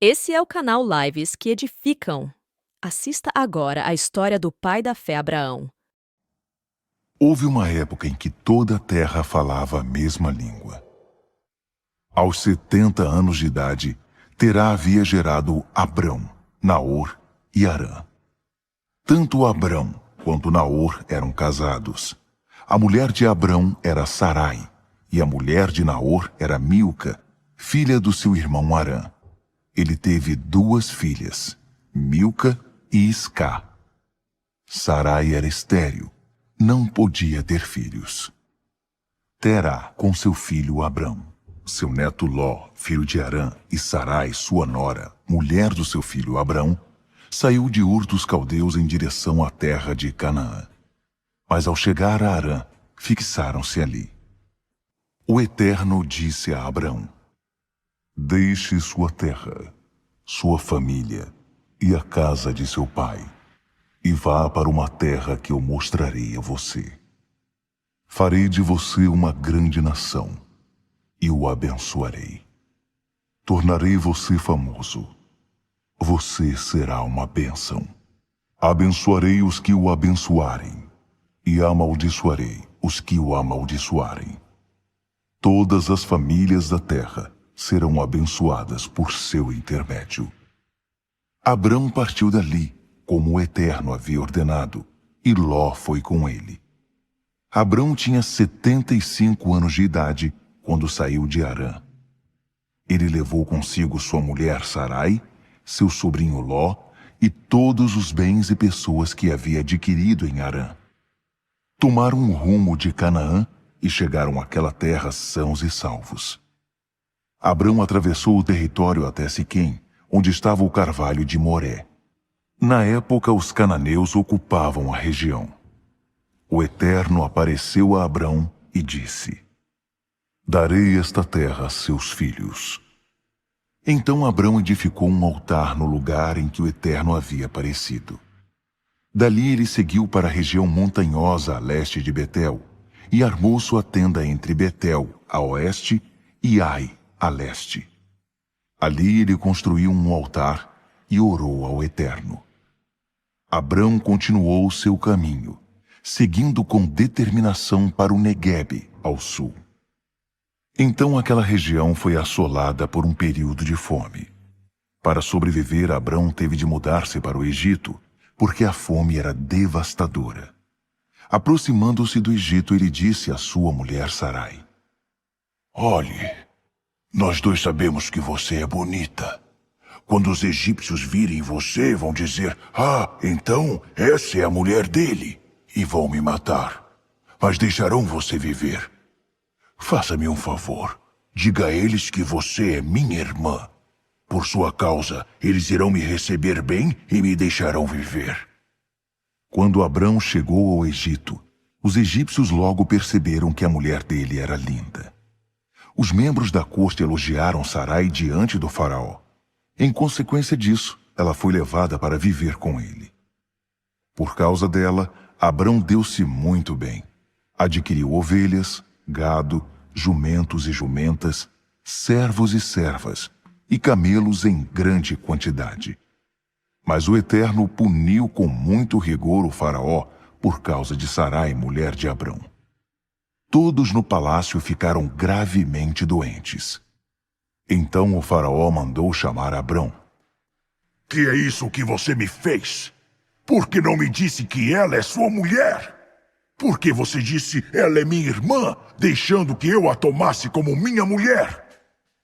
Esse é o canal Lives que Edificam. Assista agora a história do pai da fé Abraão. Houve uma época em que toda a terra falava a mesma língua. Aos 70 anos de idade, Terá havia gerado Abrão, Naor e Harã. Tanto Abrão quanto Naor eram casados. A mulher de Abrão era Sarai, e a mulher de Naor era Milca, filha do seu irmão Harã. Ele teve 2 filhas, Milca e Iscá. Sarai era estéril, não podia ter filhos. Terá com seu filho Abrão, seu neto Ló, filho de Harã, e Sarai, sua nora, mulher do seu filho Abrão, saiu de Ur dos Caldeus em direção à terra de Canaã. Mas ao chegar a Harã, fixaram-se ali. O Eterno disse a Abrão: deixe sua terra, sua família e a casa de seu pai, e vá para uma terra que eu mostrarei a você. Farei de você uma grande nação, e o abençoarei. Tornarei você famoso. Você será uma bênção. Abençoarei os que o abençoarem, e amaldiçoarei os que o amaldiçoarem. Todas as famílias da terra serão abençoadas por seu intermédio. Abrão partiu dali, como o Eterno havia ordenado, e Ló foi com ele. Abrão tinha 75 anos de idade quando saiu de Harã. Ele levou consigo sua mulher Sarai, seu sobrinho Ló e todos os bens e pessoas que havia adquirido em Harã. Tomaram o rumo de Canaã e chegaram àquela terra sãos e salvos. Abrão atravessou o território até Siquém, onde estava o carvalho de Moré. Na época, os cananeus ocupavam a região. O Eterno apareceu a Abrão e disse: darei esta terra a seus filhos. Então Abrão edificou um altar no lugar em que o Eterno havia aparecido. Dali ele seguiu para a região montanhosa a leste de Betel, e armou sua tenda entre Betel, a oeste, e Ai, a leste. Ali ele construiu um altar e orou ao Eterno. Abrão continuou seu caminho, seguindo com determinação para o Neguebe, ao sul. Então aquela região foi assolada por um período de fome. Para sobreviver, Abrão teve de mudar-se para o Egito, porque a fome era devastadora. Aproximando-se do Egito, ele disse à sua mulher Sarai: olhe, nós 2 sabemos que você é bonita. Quando os egípcios virem você, vão dizer: então essa é a mulher dele, e vão me matar. Mas deixarão você viver. Faça-me um favor, diga a eles que você é minha irmã. Por sua causa, eles irão me receber bem e me deixarão viver. Quando Abrão chegou ao Egito, os egípcios logo perceberam que a mulher dele era linda. Os membros da corte elogiaram Sarai diante do faraó. Em consequência disso, ela foi levada para viver com ele. Por causa dela, Abrão deu-se muito bem. Adquiriu ovelhas, gado, jumentos e jumentas, servos e servas, e camelos em grande quantidade. Mas o Eterno puniu com muito rigor o faraó por causa de Sarai, mulher de Abrão. Todos no palácio ficaram gravemente doentes. Então o faraó mandou chamar Abrão. Que é isso que você me fez? Por que não me disse que ela é sua mulher? Por que você disse, ela é minha irmã, deixando que eu a tomasse como minha mulher?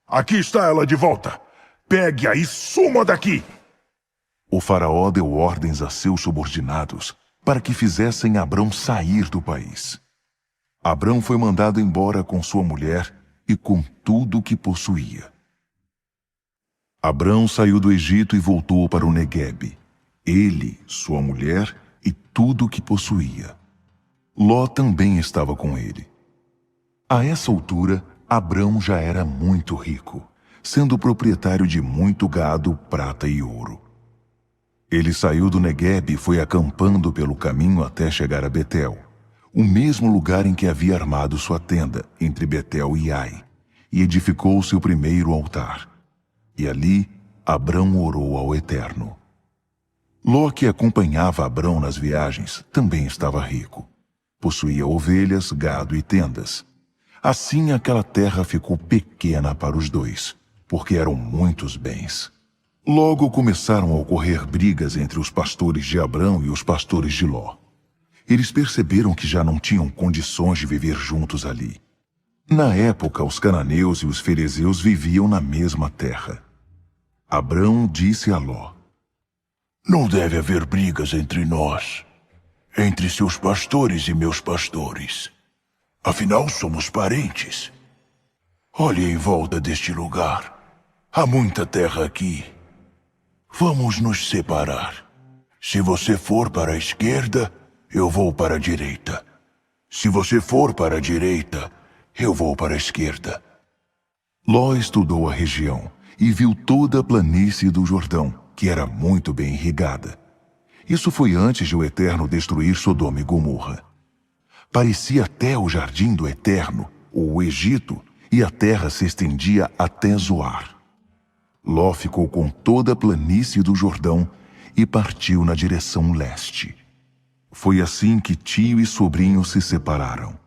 Aqui está ela de volta. Pegue-a e suma daqui. O faraó deu ordens a seus subordinados para que fizessem Abrão sair do país. Abrão foi mandado embora com sua mulher e com tudo o que possuía. Abrão saiu do Egito e voltou para o Neguebe. Ele, sua mulher e tudo o que possuía. Ló também estava com ele. A essa altura, Abrão já era muito rico, sendo proprietário de muito gado, prata e ouro. Ele saiu do Neguebe e foi acampando pelo caminho até chegar a Betel, o mesmo lugar em que havia armado sua tenda, entre Betel e Ai, e edificou seu primeiro altar. E ali Abrão orou ao Eterno. Ló, que acompanhava Abrão nas viagens, também estava rico. Possuía ovelhas, gado e tendas. Assim aquela terra ficou pequena para os dois, porque eram muitos bens. Logo começaram a ocorrer brigas entre os pastores de Abrão e os pastores de Ló. Eles perceberam que já não tinham condições de viver juntos ali. Na época, os cananeus e os ferezeus viviam na mesma terra. Abrão disse a Ló: Não deve haver brigas entre nós, entre seus pastores e meus pastores. Afinal, somos parentes. Olhe em volta deste lugar. Há muita terra aqui. Vamos nos separar. Se você for para a esquerda, eu vou para a direita. Se você for para a direita, eu vou para a esquerda. Ló estudou a região e viu toda a planície do Jordão, que era muito bem irrigada. Isso foi antes de o Eterno destruir Sodoma e Gomorra. Parecia até o jardim do Eterno, ou o Egito, e a terra se estendia até Zoar. Ló ficou com toda a planície do Jordão e partiu na direção leste. Foi assim que tio e sobrinho se separaram.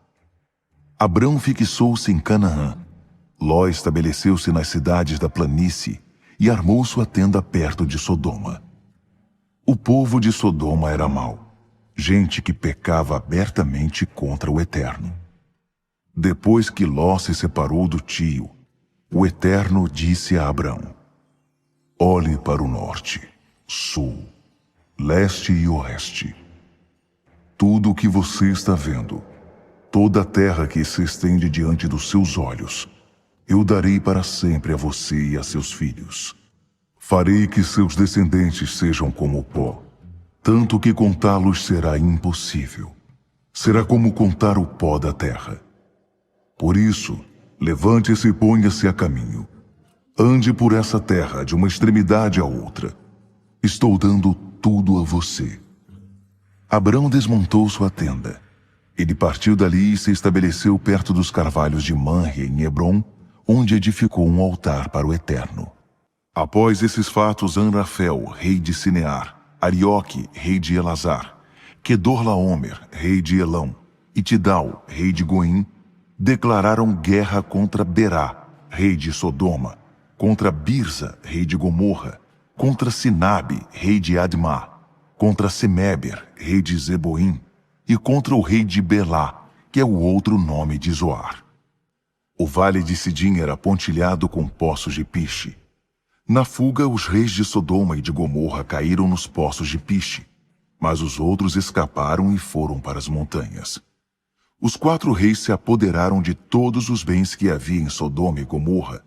Abrão fixou-se em Canaã. Ló estabeleceu-se nas cidades da planície e armou sua tenda perto de Sodoma. O povo de Sodoma era mau, gente que pecava abertamente contra o Eterno. Depois que Ló se separou do tio, o Eterno disse a Abrão: Olhe para o norte, sul, leste e oeste. Tudo o que você está vendo, toda a terra que se estende diante dos seus olhos, eu darei para sempre a você e a seus filhos. Farei que seus descendentes sejam como o pó, tanto que contá-los será impossível. Será como contar o pó da terra. Por isso, levante-se e ponha-se a caminho. Ande por essa terra de uma extremidade à outra. Estou dando tudo a você. Abrão desmontou sua tenda. Ele partiu dali e se estabeleceu perto dos carvalhos de Manre, em Hebrom, onde edificou um altar para o Eterno. Após esses fatos, Anrafel, rei de Sinear, Arioque, rei de Elazar, Quedorlaomer, rei de Elão, e Tidal, rei de Goim, declararam guerra contra Berá, rei de Sodoma, contra Birza, rei de Gomorra, contra Sinabe, rei de Admá, contra Semeber, rei de Zeboim, e contra o rei de Belá, que é o outro nome de Zoar. O vale de Sidim era pontilhado com poços de piche. Na fuga, os reis de Sodoma e de Gomorra caíram nos poços de piche, mas os outros escaparam e foram para as montanhas. Os 4 reis se apoderaram de todos os bens que havia em Sodoma e Gomorra,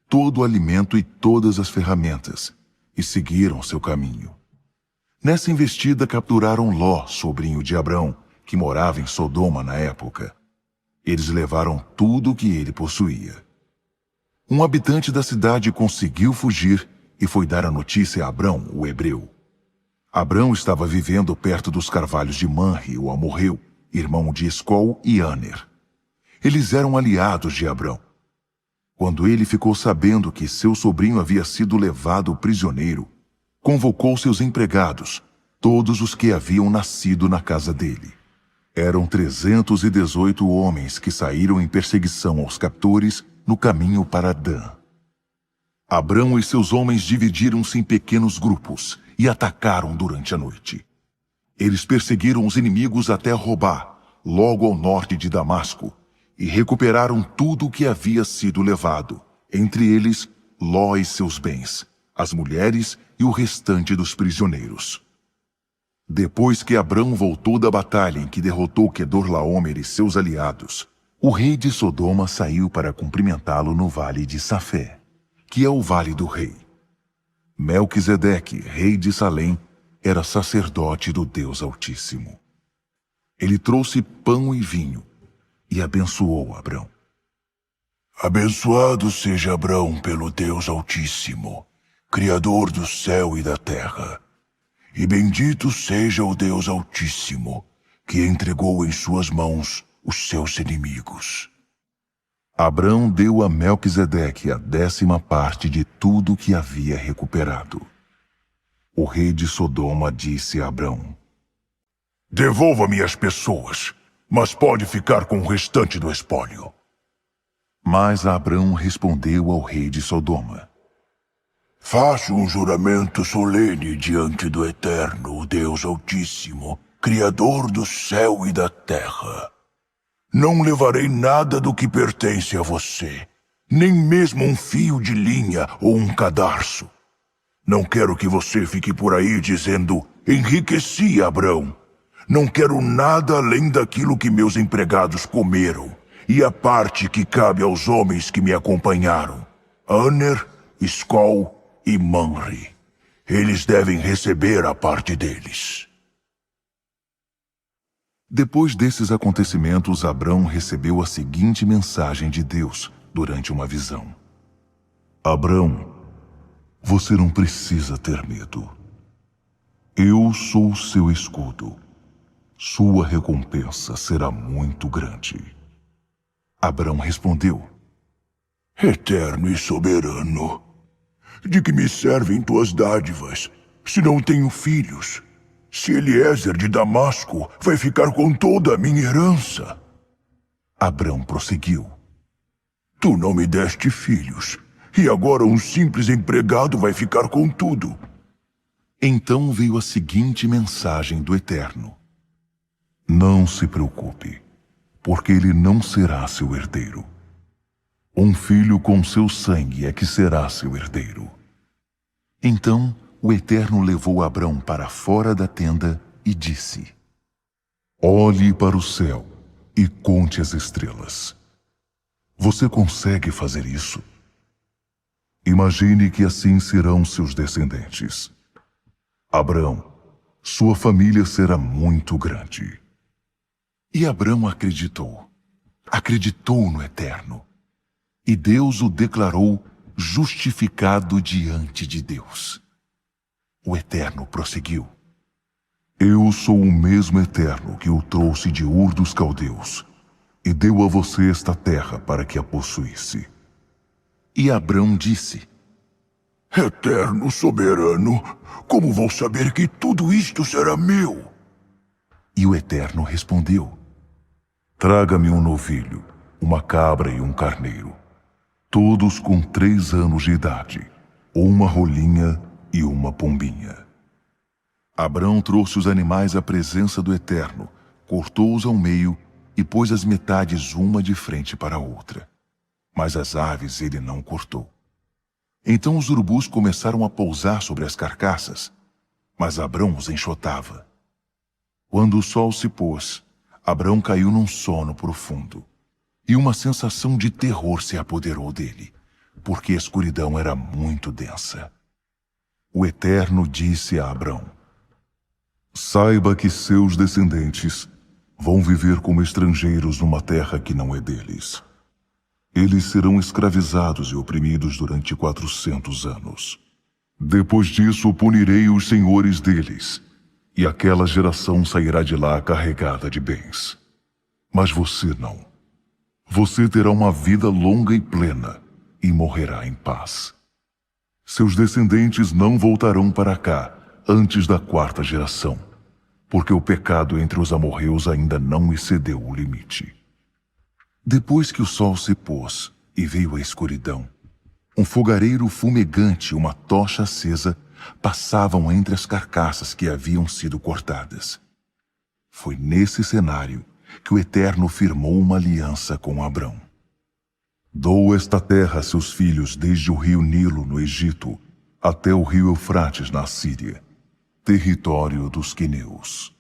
todo o alimento e todas as ferramentas, e seguiram seu caminho. Nessa investida capturaram Ló, sobrinho de Abrão, que morava em Sodoma na época. Eles levaram tudo o que ele possuía. Um habitante da cidade conseguiu fugir e foi dar a notícia a Abrão, o hebreu. Abrão estava vivendo perto dos carvalhos de Manre, o amorreu, irmão de Escol e Aner. Eles eram aliados de Abrão. Quando ele ficou sabendo que seu sobrinho havia sido levado prisioneiro, convocou seus empregados, todos os que haviam nascido na casa dele. Eram 318 homens que saíram em perseguição aos captores no caminho para Dan. Abrão e seus homens dividiram-se em pequenos grupos e atacaram durante a noite. Eles perseguiram os inimigos até Robá, logo ao norte de Damasco, e recuperaram tudo o que havia sido levado, entre eles Ló e seus bens, as mulheres e o restante dos prisioneiros. Depois que Abrão voltou da batalha em que derrotou Quedorlaomer e seus aliados, o rei de Sodoma saiu para cumprimentá-lo no vale de Safé, que é o vale do rei. Melquisedeque, rei de Salém, era sacerdote do Deus Altíssimo. Ele trouxe pão e vinho e abençoou Abrão. Abençoado seja Abrão pelo Deus Altíssimo, Criador do céu e da terra. E bendito seja o Deus Altíssimo, que entregou em suas mãos os seus inimigos. Abrão deu a Melquisedeque a 10ª parte de tudo que havia recuperado. O rei de Sodoma disse a Abrão: Devolva-me as pessoas, mas pode ficar com o restante do espólio. Mas Abrão respondeu ao rei de Sodoma: Faço um juramento solene diante do Eterno, o Deus Altíssimo, Criador do céu e da terra. Não levarei nada do que pertence a você, nem mesmo um fio de linha ou um cadarço. Não quero que você fique por aí dizendo: enriqueci, Abrão. Não quero nada além daquilo que meus empregados comeram, e a parte que cabe aos homens que me acompanharam, Aner, Escol e Manre. Eles devem receber a parte deles. Depois desses acontecimentos, Abrão recebeu a seguinte mensagem de Deus durante uma visão: Abrão, você não precisa ter medo. Eu sou seu escudo. Sua recompensa será muito grande. Abrão respondeu: Eterno e soberano, de que me servem tuas dádivas, se não tenho filhos? Se Eliezer de Damasco vai ficar com toda a minha herança. Abrão prosseguiu: Tu não me deste filhos, e agora um simples empregado vai ficar com tudo. Então veio a seguinte mensagem do Eterno: Não se preocupe, porque ele não será seu herdeiro. Um filho com seu sangue é que será seu herdeiro. Então o Eterno levou Abrão para fora da tenda e disse: Olhe para o céu e conte as estrelas. Você consegue fazer isso? Imagine que assim serão seus descendentes. Abrão, sua família será muito grande. E Abrão acreditou no Eterno. E Deus o declarou justificado diante de Deus. O Eterno prosseguiu: Eu sou o mesmo Eterno que o trouxe de Ur dos Caldeus, e deu a você esta terra para que a possuísse. E Abrão disse: Eterno soberano, como vou saber que tudo isto será meu? E o Eterno respondeu: Traga-me um novilho, uma cabra e um carneiro, todos com 3 anos de idade, uma rolinha e uma pombinha. Abrão trouxe os animais à presença do Eterno, cortou-os ao meio e pôs as metades uma de frente para a outra. Mas as aves ele não cortou. Então os urubus começaram a pousar sobre as carcaças, mas Abrão os enxotava. Quando o sol se pôs, Abrão caiu num sono profundo, e uma sensação de terror se apoderou dele, porque a escuridão era muito densa. O Eterno disse a Abrão: Saiba que seus descendentes vão viver como estrangeiros numa terra que não é deles. Eles serão escravizados e oprimidos durante 400 anos. Depois disso, punirei os senhores deles, e aquela geração sairá de lá carregada de bens. Mas você não. Você terá uma vida longa e plena, e morrerá em paz. Seus descendentes não voltarão para cá antes da 4ª geração, porque o pecado entre os amorreus ainda não excedeu o limite. Depois que o sol se pôs e veio a escuridão, um fogareiro fumegante e uma tocha acesa passavam entre as carcaças que haviam sido cortadas. Foi nesse cenário que o Eterno firmou uma aliança com Abrão. Dou esta terra a seus filhos desde o rio Nilo, no Egito, até o rio Eufrates, na Síria, território dos queneus,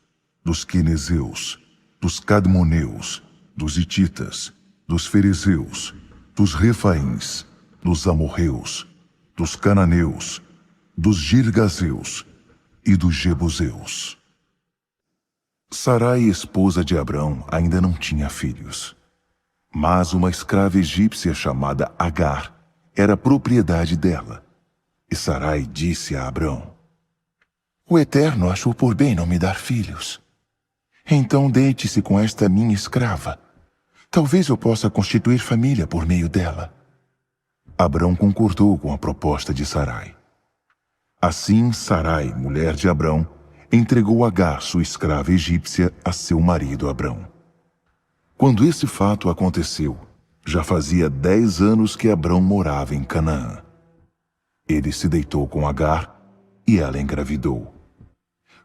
dos quenezeus, dos cadmoneus, dos hititas, dos ferezeus, dos refaíns, dos amorreus, dos cananeus, dos girgazeus e dos jebuseus. Sarai, esposa de Abrão, ainda não tinha filhos. Mas uma escrava egípcia chamada Agar era propriedade dela. E Sarai disse a Abrão: O Eterno achou por bem não me dar filhos. Então deite-se com esta minha escrava. Talvez eu possa constituir família por meio dela. Abrão concordou com a proposta de Sarai. Assim, Sarai, mulher de Abrão, entregou Agar, sua escrava egípcia, a seu marido Abrão. Quando esse fato aconteceu, já fazia 10 anos que Abrão morava em Canaã. Ele se deitou com Agar e ela engravidou.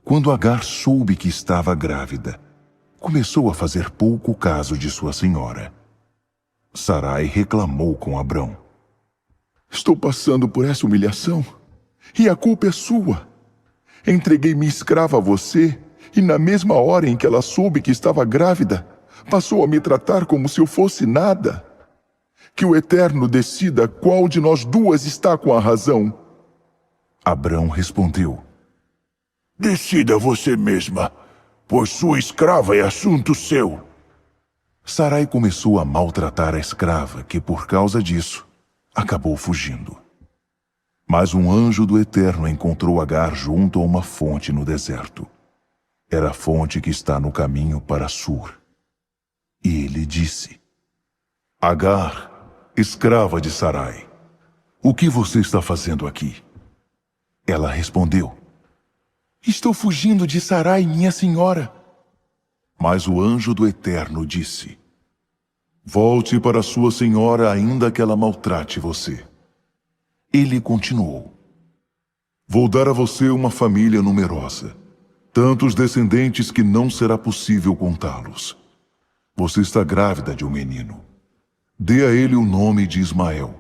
Quando Agar soube que estava grávida, começou a fazer pouco caso de sua senhora. Sarai reclamou com Abrão. Estou passando por essa humilhação, e a culpa é sua. Entreguei minha escrava a você, e na mesma hora em que ela soube que estava grávida, passou a me tratar como se eu fosse nada. Que o Eterno decida qual de nós duas está com a razão. Abrão respondeu. Decida você mesma, pois sua escrava é assunto seu. Sarai começou a maltratar a escrava, que por causa disso, acabou fugindo. Mas um anjo do Eterno encontrou Agar junto a uma fonte no deserto. Era a fonte que está no caminho para Sur. E ele disse, Agar, escrava de Sarai, o que você está fazendo aqui? Ela respondeu, estou fugindo de Sarai, minha senhora. Mas o anjo do Eterno disse, volte para sua senhora ainda que ela maltrate você. Ele continuou, vou dar a você uma família numerosa, tantos descendentes que não será possível contá-los. Você está grávida de um menino. Dê a ele o nome de Ismael,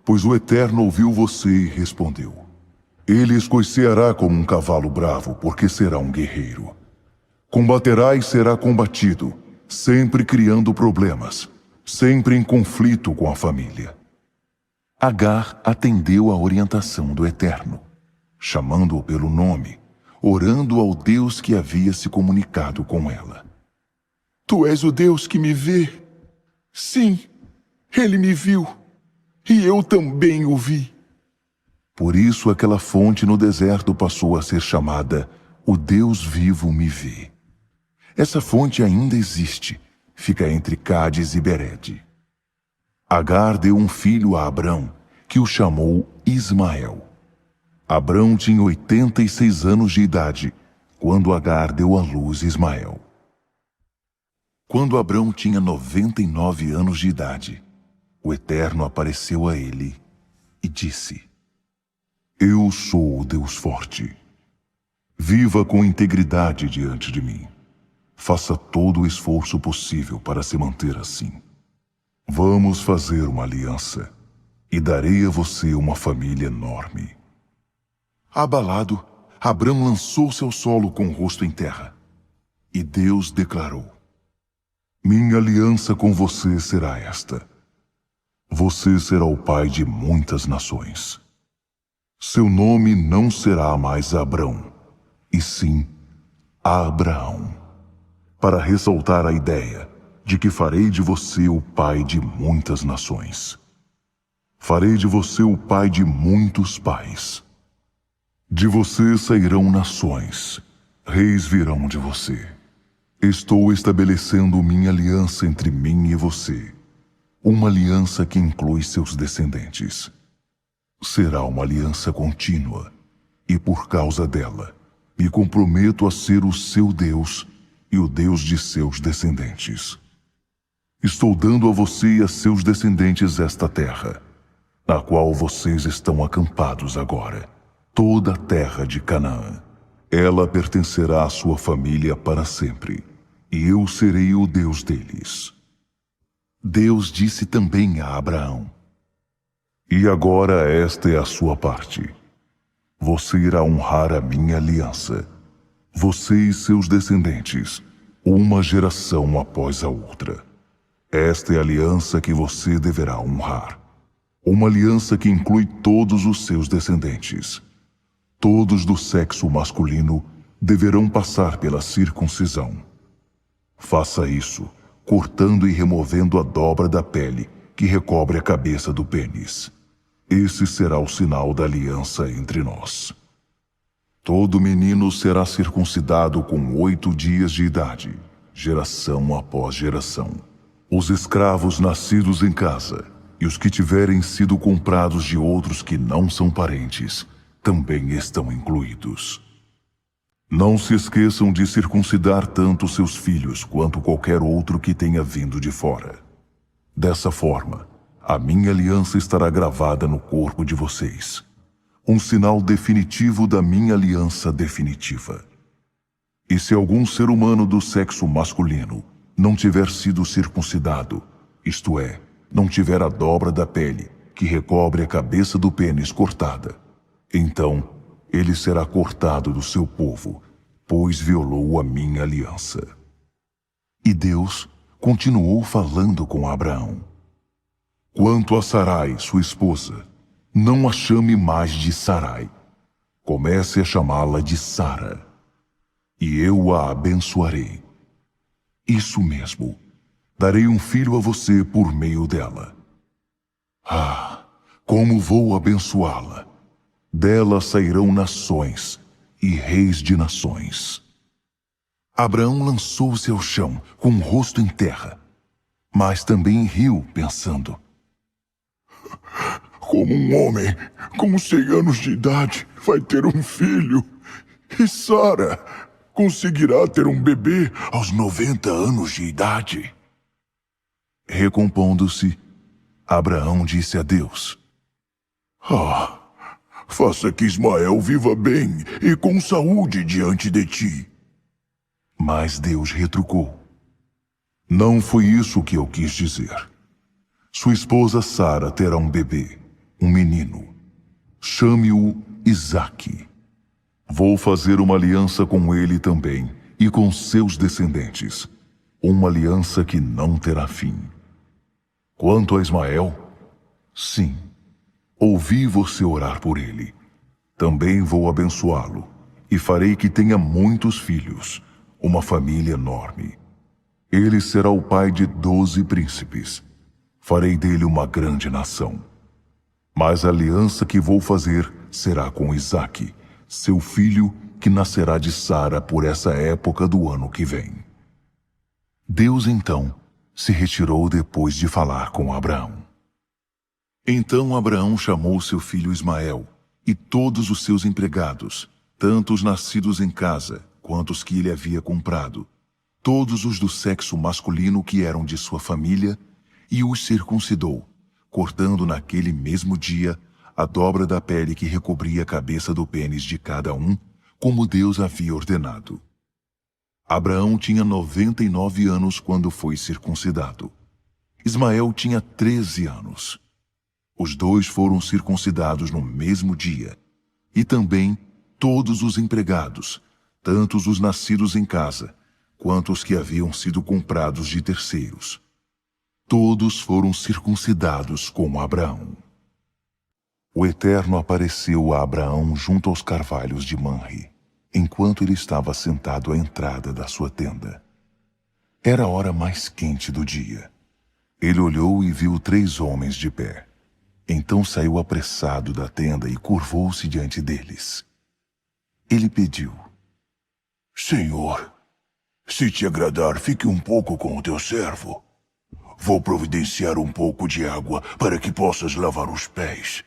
pois o Eterno ouviu você e respondeu. Ele escoiceará como um cavalo bravo, porque será um guerreiro. Combaterá e será combatido, sempre criando problemas, sempre em conflito com a família. Agar atendeu à orientação do Eterno, chamando-o pelo nome, orando ao Deus que havia se comunicado com ela. Tu és o Deus que me vê. Sim, ele me viu, e eu também o vi. Por isso aquela fonte no deserto passou a ser chamada O Deus Vivo Me Vê. Essa fonte ainda existe, fica entre Cádiz e Berede. Agar deu um filho a Abrão, que o chamou Ismael. Abrão tinha 86 anos de idade, quando Agar deu à luz Ismael. Quando Abrão tinha 99 anos de idade, o Eterno apareceu a ele e disse, eu sou o Deus forte. Viva com integridade diante de mim. Faça todo o esforço possível para se manter assim. Vamos fazer uma aliança, e darei a você uma família enorme. Abalado, Abrão lançou-se ao solo com o rosto em terra. E Deus declarou, minha aliança com você será esta. Você será o pai de muitas nações. Seu nome não será mais Abrão, e sim Abraão, para ressaltar a ideia de que farei de você o pai de muitas nações. Farei de você o pai de muitos pais. De você sairão nações, reis virão de você. Estou estabelecendo minha aliança entre mim e você, uma aliança que inclui seus descendentes. Será uma aliança contínua, e por causa dela, me comprometo a ser o seu Deus e o Deus de seus descendentes. Estou dando a você e a seus descendentes esta terra, na qual vocês estão acampados agora, toda a terra de Canaã. Ela pertencerá à sua família para sempre, e eu serei o Deus deles. Deus disse também a Abraão, e agora esta é a sua parte. Você irá honrar a minha aliança, você e seus descendentes, uma geração após a outra. Esta é a aliança que você deverá honrar. Uma aliança que inclui todos os seus descendentes. Todos do sexo masculino deverão passar pela circuncisão. Faça isso, cortando e removendo a dobra da pele que recobre a cabeça do pênis. Esse será o sinal da aliança entre nós. Todo menino será circuncidado com 8 dias de idade, geração após geração. Os escravos nascidos em casa e os que tiverem sido comprados de outros que não são parentes também estão incluídos. Não se esqueçam de circuncidar tanto seus filhos quanto qualquer outro que tenha vindo de fora. Dessa forma, a minha aliança estará gravada no corpo de vocês, um sinal definitivo da minha aliança definitiva. E se algum ser humano do sexo masculino não tiver sido circuncidado, isto é, não tiver a dobra da pele que recobre a cabeça do pênis cortada, então ele será cortado do seu povo, pois violou a minha aliança. E Deus continuou falando com Abraão. Quanto a Sarai, sua esposa, não a chame mais de Sarai. Comece a chamá-la de Sara, e eu a abençoarei. Isso mesmo, darei um filho a você por meio dela. Ah, como vou abençoá-la! Dela sairão nações e reis de nações. Abraão lançou-se ao chão, com o rosto em terra, mas também riu, pensando: Como um homem com 100 anos de idade vai ter um filho, e Sara conseguirá ter um bebê aos 90 anos de idade? Recompondo-se, Abraão disse a Deus: Faça que Ismael viva bem e com saúde diante de ti. Mas Deus retrucou: Não foi isso que eu quis dizer. Sua esposa Sara terá um bebê, um menino. Chame-o Isaque. Vou fazer uma aliança com ele também e com seus descendentes, uma aliança que não terá fim. Quanto a Ismael, sim, ouvi você orar por ele. Também vou abençoá-lo e farei que tenha muitos filhos, uma família enorme. Ele será o pai de 12 príncipes. Farei dele uma grande nação. Mas a aliança que vou fazer será com Isaque, seu filho que nascerá de Sara por essa época do ano que vem. Deus então se retirou depois de falar com Abraão. Então Abraão chamou seu filho Ismael e todos os seus empregados, tanto os nascidos em casa quanto os que ele havia comprado, todos os do sexo masculino que eram de sua família, e os circuncidou, cortando naquele mesmo dia a dobra da pele que recobria a cabeça do pênis de cada um, como Deus havia ordenado. Abraão tinha 99 anos quando foi circuncidado. Ismael tinha 13 anos. Os dois foram circuncidados no mesmo dia, e também todos os empregados, tanto os nascidos em casa, quanto os que haviam sido comprados de terceiros. Todos foram circuncidados como Abraão. O Eterno apareceu a Abraão junto aos carvalhos de Manre, enquanto ele estava sentado à entrada da sua tenda. Era a hora mais quente do dia. Ele olhou e viu 3 homens de pé. Então saiu apressado da tenda e curvou-se diante deles. Ele pediu: Senhor, se te agradar, fique um pouco com o teu servo. Vou providenciar um pouco de água para que possas lavar os pés.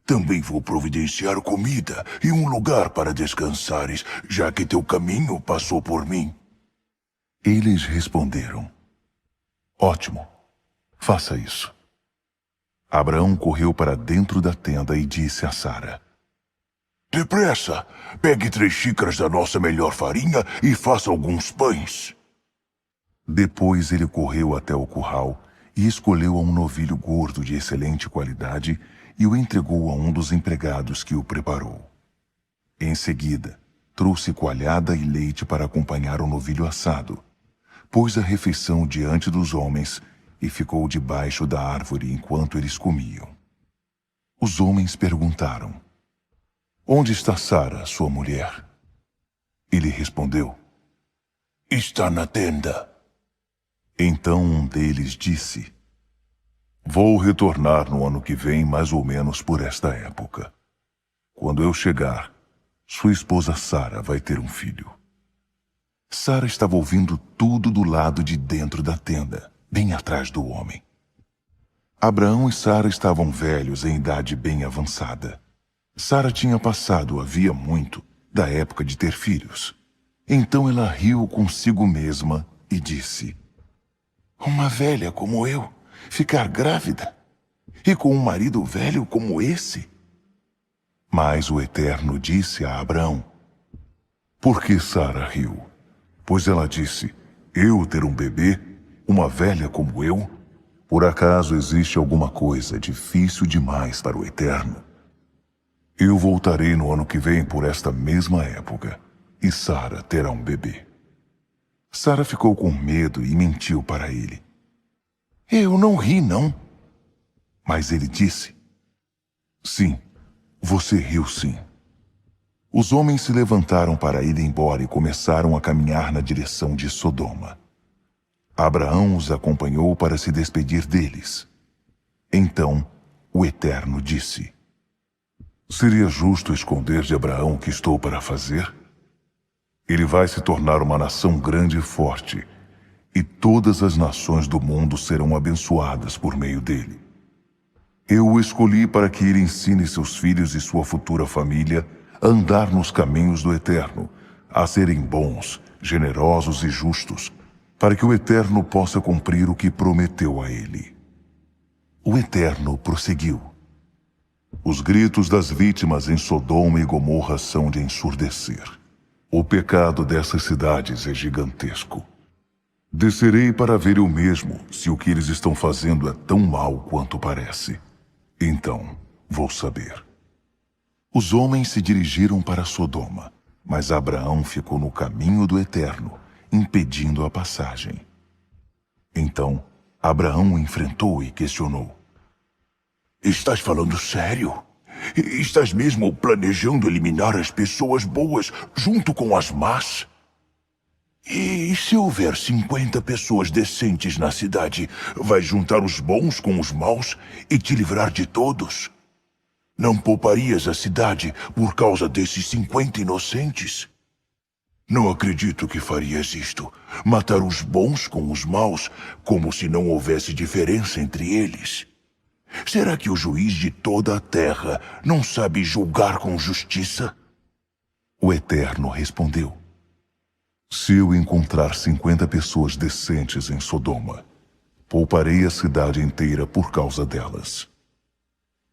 Também vou providenciar comida e um lugar para descansares, já que teu caminho passou por mim. Eles responderam: Ótimo, faça isso. Abraão correu para dentro da tenda e disse a Sara: Depressa, pegue 3 xícaras da nossa melhor farinha e faça alguns pães. Depois ele correu até o curral e escolheu um novilho gordo de excelente qualidade e o entregou a um dos empregados que o preparou. Em seguida, trouxe coalhada e leite para acompanhar o novilho assado. Pôs a refeição diante dos homens e ficou debaixo da árvore enquanto eles comiam. Os homens perguntaram: Onde está Sara, sua mulher? Ele respondeu: Está na tenda. Então um deles disse: Vou retornar no ano que vem, mais ou menos por esta época. Quando eu chegar, sua esposa Sara vai ter um filho. Sara estava ouvindo tudo do lado de dentro da tenda, bem atrás do homem. Abraão e Sara estavam velhos em idade bem avançada. Sara tinha passado havia muito da época de ter filhos. Então ela riu consigo mesma e disse: uma velha como eu ficar grávida? E com um marido velho como esse? Mas o Eterno disse a Abraão: por que Sara riu? Pois ela disse: eu ter um bebê, uma velha como eu? Por acaso existe alguma coisa difícil demais para o Eterno? Eu voltarei no ano que vem por esta mesma época, e Sara terá um bebê. Sara ficou com medo e mentiu para ele: eu não ri, não. Mas ele disse: sim, você riu sim. Os homens se levantaram para ir embora e começaram a caminhar na direção de Sodoma. Abraão os acompanhou para se despedir deles. Então o Eterno disse: seria justo esconder de Abraão o que estou para fazer? Ele vai se tornar uma nação grande e forte, e todas as nações do mundo serão abençoadas por meio dele. Eu o escolhi para que ele ensine seus filhos e sua futura família a andar nos caminhos do Eterno, a serem bons, generosos e justos, para que o Eterno possa cumprir o que prometeu a ele. O Eterno prosseguiu: os gritos das vítimas em Sodoma e Gomorra são de ensurdecer. O pecado dessas cidades é gigantesco. Descerei para ver eu mesmo se o que eles estão fazendo é tão mau quanto parece. Então vou saber. Os homens se dirigiram para Sodoma, mas Abraão ficou no caminho do Eterno, impedindo a passagem. Então Abraão o enfrentou e questionou: estás falando sério? Estás mesmo planejando eliminar as pessoas boas junto com as más? E se houver 50 pessoas decentes na cidade, vais juntar os bons com os maus e te livrar de todos? Não pouparias a cidade por causa desses 50 inocentes? Não acredito que farias isto, matar os bons com os maus, como se não houvesse diferença entre eles. Será que o juiz de toda a terra não sabe julgar com justiça? O Eterno respondeu: se eu encontrar 50 pessoas decentes em Sodoma, pouparei a cidade inteira por causa delas.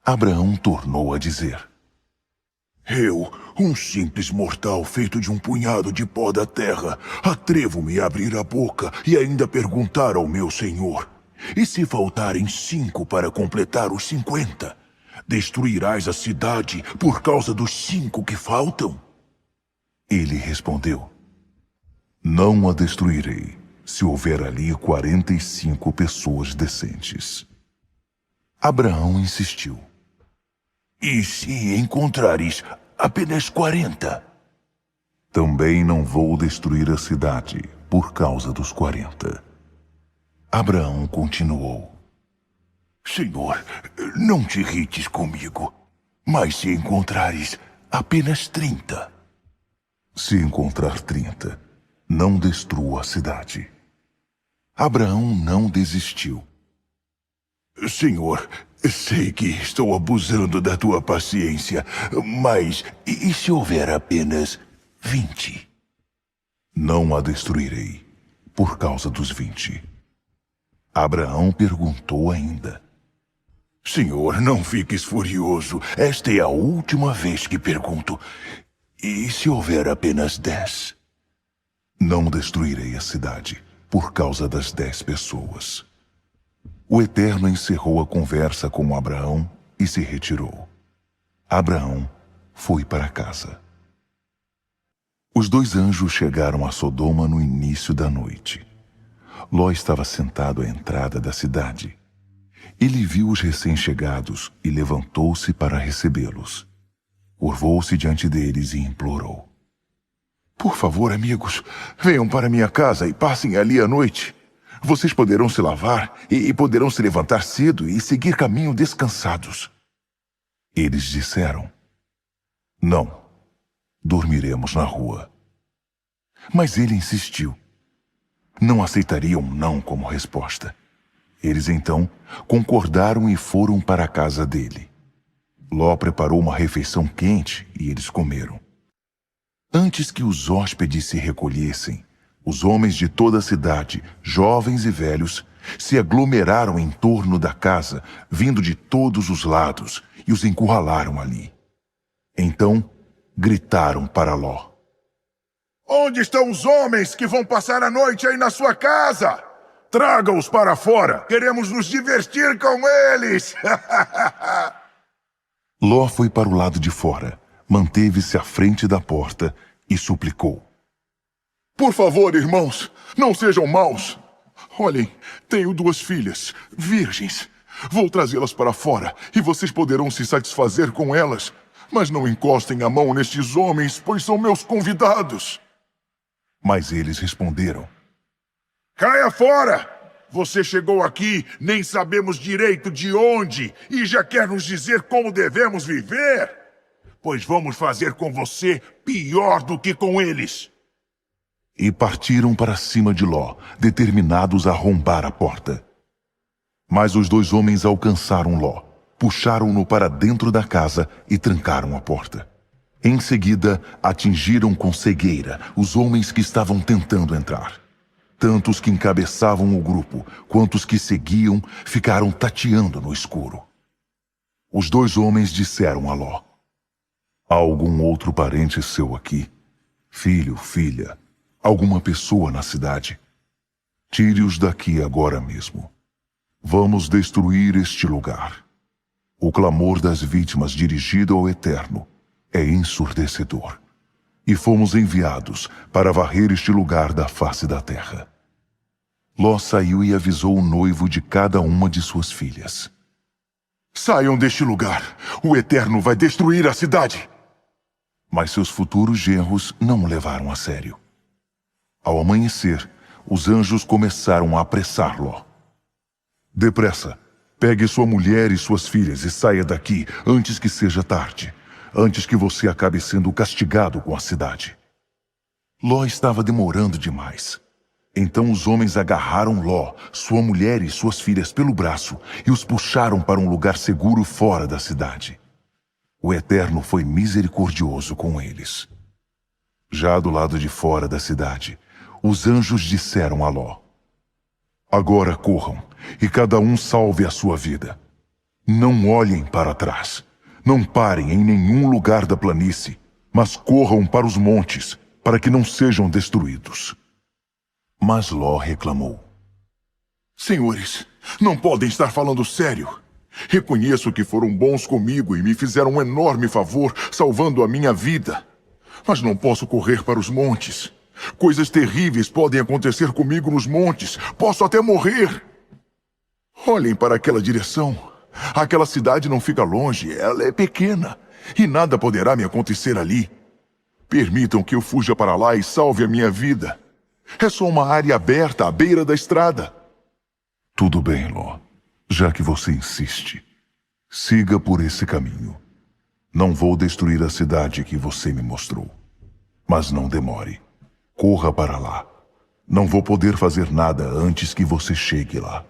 Abraão tornou a dizer: eu, um simples mortal feito de um punhado de pó da terra, atrevo-me a abrir a boca e ainda perguntar ao meu Senhor: e se faltarem 5 para completar os 50, destruirás a cidade por causa dos 5 que faltam? Ele respondeu: não a destruirei, se houver ali 45 pessoas decentes. Abraão insistiu: e se encontrares apenas 40? Também não vou destruir a cidade por causa dos 40. Abraão continuou: Senhor, não te irrites comigo, mas se encontrares apenas 30? Se encontrar 30, não destrua a cidade. Abraão não desistiu. Senhor, sei que estou abusando da tua paciência, mas e se houver apenas 20? Não a destruirei, por causa dos 20. Abraão perguntou ainda: Senhor, não fiques furioso, esta é a última vez que pergunto. E se houver apenas 10? Não destruirei a cidade, por causa das 10 pessoas. O Eterno encerrou a conversa com Abraão e se retirou. Abraão foi para casa. Os 2 anjos chegaram a Sodoma no início da noite. Ló estava sentado à entrada da cidade. Ele viu os recém-chegados e levantou-se para recebê-los. Curvou-se diante deles e implorou: Por favor, amigos, venham para minha casa e passem ali a noite. Vocês poderão se lavar e poderão se levantar cedo e seguir caminho descansados. Eles disseram: Não, dormiremos na rua. Mas ele insistiu. Não aceitaria um não como resposta. Eles então concordaram e foram para a casa dele. Ló preparou uma refeição quente e eles comeram. Antes que os hóspedes se recolhessem, os homens de toda a cidade, jovens e velhos, se aglomeraram em torno da casa, vindo de todos os lados, e os encurralaram ali. Então, gritaram para Ló: Onde estão os homens que vão passar a noite aí na sua casa? Traga-os para fora. Queremos nos divertir com eles. Ló foi para o lado de fora, manteve-se à frente da porta e suplicou: Por favor, irmãos, não sejam maus. Olhem, tenho 2 filhas, virgens. Vou trazê-las para fora e vocês poderão se satisfazer com elas. Mas não encostem a mão nestes homens, pois são meus convidados. Mas eles responderam: Caia fora! Você chegou aqui, nem sabemos direito de onde, e já quer nos dizer como devemos viver? Pois vamos fazer com você pior do que com eles. E partiram para cima de Ló, determinados a arrombar a porta. Mas os 2 homens alcançaram Ló, puxaram-no para dentro da casa e trancaram a porta. Em seguida, atingiram com cegueira os homens que estavam tentando entrar. Tanto os que encabeçavam o grupo, quanto os que seguiam, ficaram tateando no escuro. Os 2 homens disseram a Ló: Há algum outro parente seu aqui? Filho, filha, alguma pessoa na cidade? Tire-os daqui agora mesmo. Vamos destruir este lugar. O clamor das vítimas dirigido ao Eterno é ensurdecedor. E fomos enviados para varrer este lugar da face da terra. Ló saiu e avisou o noivo de cada uma de suas filhas: Saiam deste lugar, o Eterno vai destruir a cidade. Mas seus futuros genros não o levaram a sério. Ao amanhecer, os anjos começaram a apressar Ló. Depressa, pegue sua mulher e suas filhas e saia daqui antes que seja tarde, antes que você acabe sendo castigado com a cidade. Ló estava demorando demais. Então os homens agarraram Ló, sua mulher e suas filhas pelo braço e os puxaram para um lugar seguro fora da cidade. O Eterno foi misericordioso com eles. Já do lado de fora da cidade, os anjos disseram a Ló: Agora corram, e cada um salve a sua vida. Não olhem para trás. Não parem em nenhum lugar da planície, mas corram para os montes, para que não sejam destruídos. Mas Ló reclamou: Senhores, não podem estar falando sério. Reconheço que foram bons comigo e me fizeram um enorme favor, salvando a minha vida. Mas não posso correr para os montes. Coisas terríveis podem acontecer comigo nos montes. Posso até morrer. Olhem para aquela direção. Aquela cidade não fica longe, ela é pequena. E nada poderá me acontecer ali. Permitam que eu fuja para lá e salve a minha vida. É só uma área aberta à beira da estrada. Tudo bem, Ló. Já que você insiste, siga por esse caminho. Não vou destruir a cidade que você me mostrou. Mas não demore. Corra para lá. Não vou poder fazer nada antes que você chegue lá.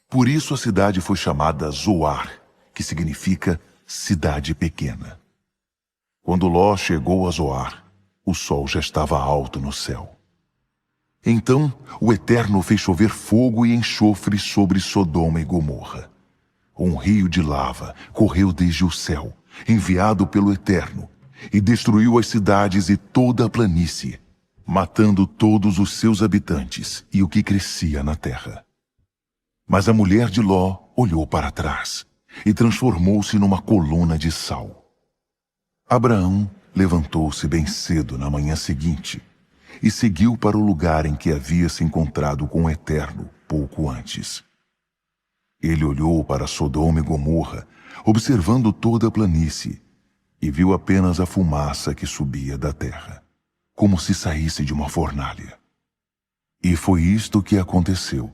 Por isso a cidade foi chamada Zoar, que significa cidade pequena. Quando Ló chegou a Zoar, o sol já estava alto no céu. Então o Eterno fez chover fogo e enxofre sobre Sodoma e Gomorra. Um rio de lava correu desde o céu, enviado pelo Eterno, e destruiu as cidades e toda a planície, matando todos os seus habitantes e o que crescia na terra. Mas a mulher de Ló olhou para trás e transformou-se numa coluna de sal. Abraão levantou-se bem cedo na manhã seguinte e seguiu para o lugar em que havia se encontrado com o Eterno pouco antes. Ele olhou para Sodoma e Gomorra, observando toda a planície, e viu apenas a fumaça que subia da terra, como se saísse de uma fornalha. E foi isto que aconteceu.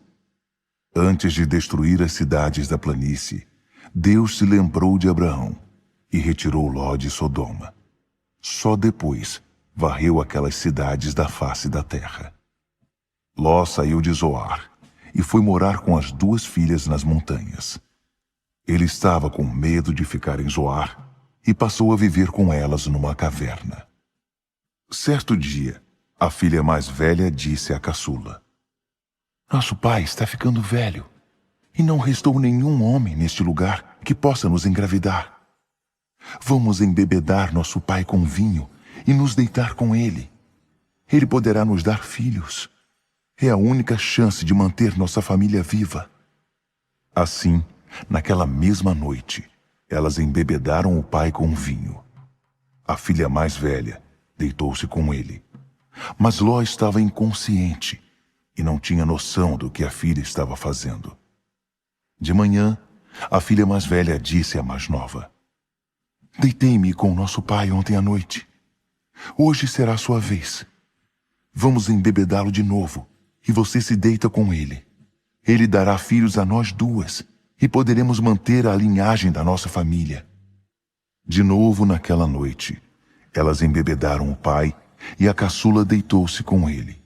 Antes de destruir as cidades da planície, Deus se lembrou de Abraão e retirou Ló de Sodoma. Só depois varreu aquelas cidades da face da terra. Ló saiu de Zoar e foi morar com as 2 filhas nas montanhas. Ele estava com medo de ficar em Zoar e passou a viver com elas numa caverna. Certo dia, a filha mais velha disse à caçula: "Nosso pai está ficando velho e não restou nenhum homem neste lugar que possa nos engravidar. Vamos embebedar nosso pai com vinho e nos deitar com ele. Ele poderá nos dar filhos. É a única chance de manter nossa família viva." Assim, naquela mesma noite, elas embebedaram o pai com vinho. A filha mais velha deitou-se com ele. Mas Ló estava inconsciente e não tinha noção do que a filha estava fazendo. De manhã, a filha mais velha disse à mais nova: "Deitei-me com nosso pai ontem à noite. Hoje será sua vez. Vamos embebedá-lo de novo e você se deita com ele. Ele dará filhos a nós 2 e poderemos manter a linhagem da nossa família." De novo naquela noite, elas embebedaram o pai e a caçula deitou-se com ele.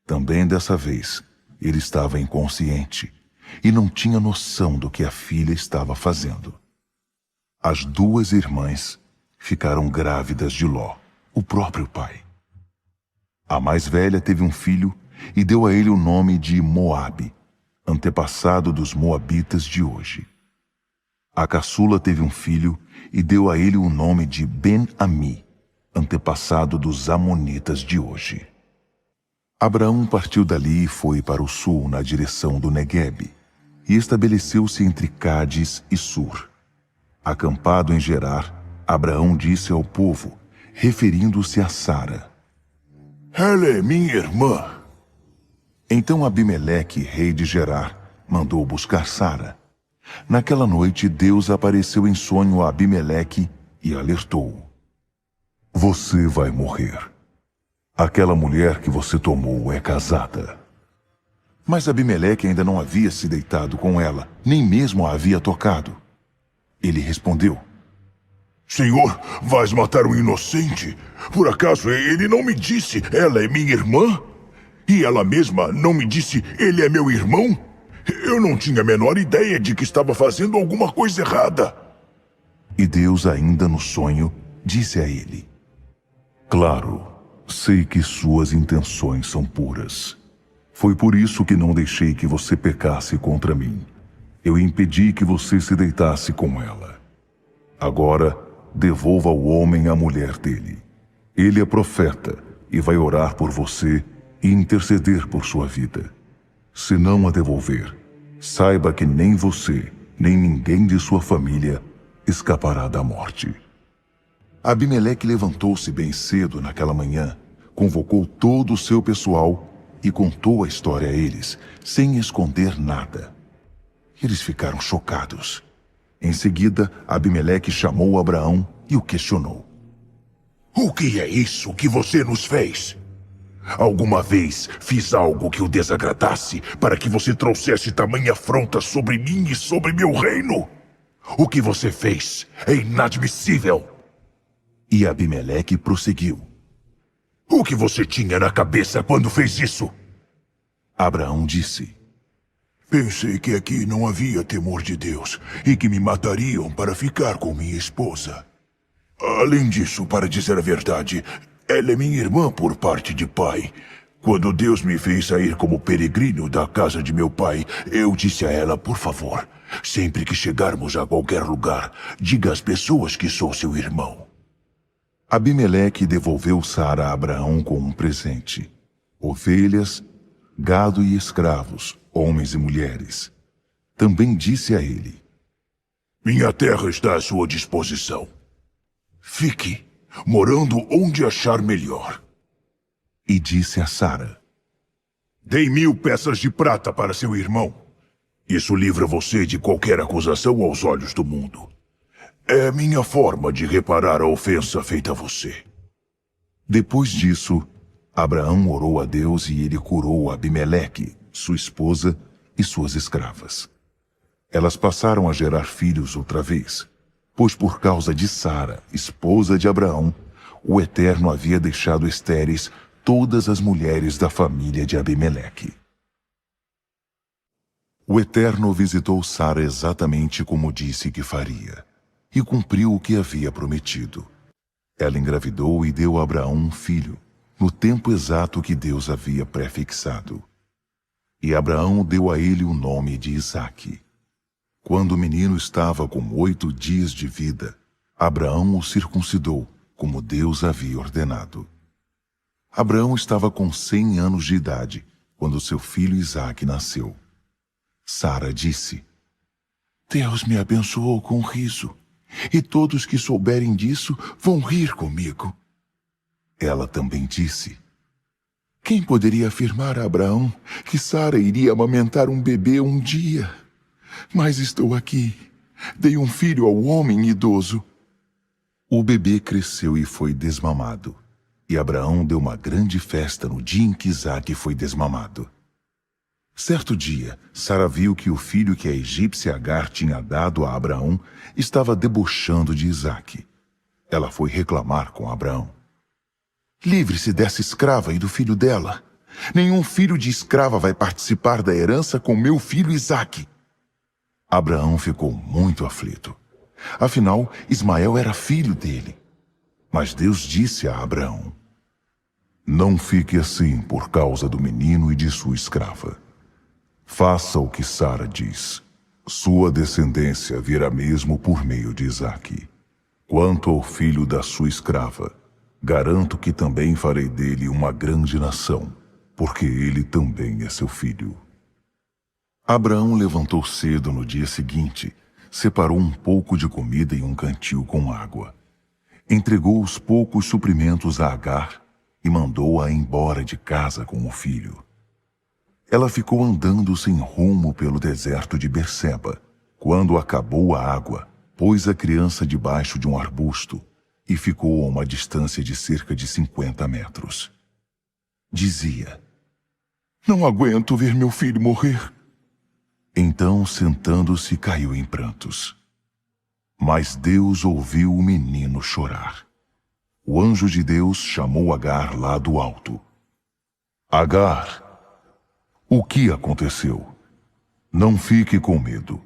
Também dessa vez, ele estava inconsciente e não tinha noção do que a filha estava fazendo. As 2 irmãs ficaram grávidas de Ló, o próprio pai. A mais velha teve um filho e deu a ele o nome de Moabe, antepassado dos moabitas de hoje. A caçula teve um filho e deu a ele o nome de Ben-Ami, antepassado dos amonitas de hoje. Abraão partiu dali e foi para o sul na direção do Neguebe e estabeleceu-se entre Cádiz e Sur. Acampado em Gerar, Abraão disse ao povo, referindo-se a Sara: Ela é minha irmã. Então Abimeleque, rei de Gerar, mandou buscar Sara. Naquela noite, Deus apareceu em sonho a Abimeleque e alertou-o: "Você vai morrer. Aquela mulher que você tomou é casada." Mas Abimeleque ainda não havia se deitado com ela, nem mesmo a havia tocado. Ele respondeu: Senhor, vais matar um inocente? Por acaso ele não me disse, ela é minha irmã? E ela mesma não me disse, ele é meu irmão? Eu não tinha a menor ideia de que estava fazendo alguma coisa errada. E Deus, ainda no sonho, disse a ele: "Claro, sei que suas intenções são puras. Foi por isso que não deixei que você pecasse contra mim. Eu impedi que você se deitasse com ela. Agora, devolva ao homem a mulher dele. Ele é profeta e vai orar por você e interceder por sua vida. Se não a devolver, saiba que nem você, nem ninguém de sua família escapará da morte." Abimeleque levantou-se bem cedo naquela manhã, convocou todo o seu pessoal e contou a história a eles, sem esconder nada. Eles ficaram chocados. Em seguida, Abimeleque chamou Abraão e o questionou: O que é isso que você nos fez? Alguma vez fiz algo que o desagradasse para que você trouxesse tamanha afronta sobre mim e sobre meu reino? O que você fez é inadmissível. E Abimeleque prosseguiu: O que você tinha na cabeça quando fez isso? Abraão disse: Pensei que aqui não havia temor de Deus e que me matariam para ficar com minha esposa. Além disso, para dizer a verdade, ela é minha irmã por parte de pai. Quando Deus me fez sair como peregrino da casa de meu pai, eu disse a ela, por favor, sempre que chegarmos a qualquer lugar, diga às pessoas que sou seu irmão. Abimeleque devolveu Sara a Abraão com um presente: ovelhas, gado e escravos, homens e mulheres. Também disse a ele: Minha terra está à sua disposição. Fique, morando onde achar melhor. E disse a Sara: Dei 1000 peças de prata para seu irmão. Isso livra você de qualquer acusação aos olhos do mundo. É minha forma de reparar a ofensa feita a você. Depois disso, Abraão orou a Deus e ele curou Abimeleque, sua esposa e suas escravas. Elas passaram a gerar filhos outra vez, pois por causa de Sara, esposa de Abraão, o Eterno havia deixado estéreis todas as mulheres da família de Abimeleque. O Eterno visitou Sara exatamente como disse que faria, e cumpriu o que havia prometido. Ela engravidou e deu a Abraão um filho, no tempo exato que Deus havia prefixado. E Abraão deu a ele o nome de Isaque. Quando o menino estava com 8 dias de vida, Abraão o circuncidou, como Deus havia ordenado. Abraão estava com 100 anos de idade, quando seu filho Isaque nasceu. Sara disse: Deus me abençoou com riso, e todos que souberem disso vão rir comigo. Ela também disse: Quem poderia afirmar a Abraão que Sara iria amamentar um bebê um dia? Mas estou aqui. Dei um filho ao homem idoso. O bebê cresceu e foi desmamado. E Abraão deu uma grande festa no dia em que Isaque foi desmamado. Certo dia, Sara viu que o filho que a egípcia Agar tinha dado a Abraão estava debochando de Isaque. Ela foi reclamar com Abraão. Livre-se dessa escrava e do filho dela. Nenhum filho de escrava vai participar da herança com meu filho Isaque. Abraão ficou muito aflito. Afinal, Ismael era filho dele. Mas Deus disse a Abraão: Não fique assim por causa do menino e de sua escrava. Faça o que Sara diz. Sua descendência virá mesmo por meio de Isaque. Quanto ao filho da sua escrava, garanto que também farei dele uma grande nação, porque ele também é seu filho. Abraão levantou cedo no dia seguinte, separou um pouco de comida em um cantil com água. Entregou os poucos suprimentos a Agar e mandou-a embora de casa com o filho. Ela ficou andando sem rumo pelo deserto de Berseba. Quando acabou a água, pôs a criança debaixo de um arbusto e ficou a uma distância de cerca de 50 metros. Dizia: Não aguento ver meu filho morrer. Então, sentando-se, caiu em prantos. Mas Deus ouviu o menino chorar. O anjo de Deus chamou Agar lá do alto. Agar, o que aconteceu? Não fique com medo.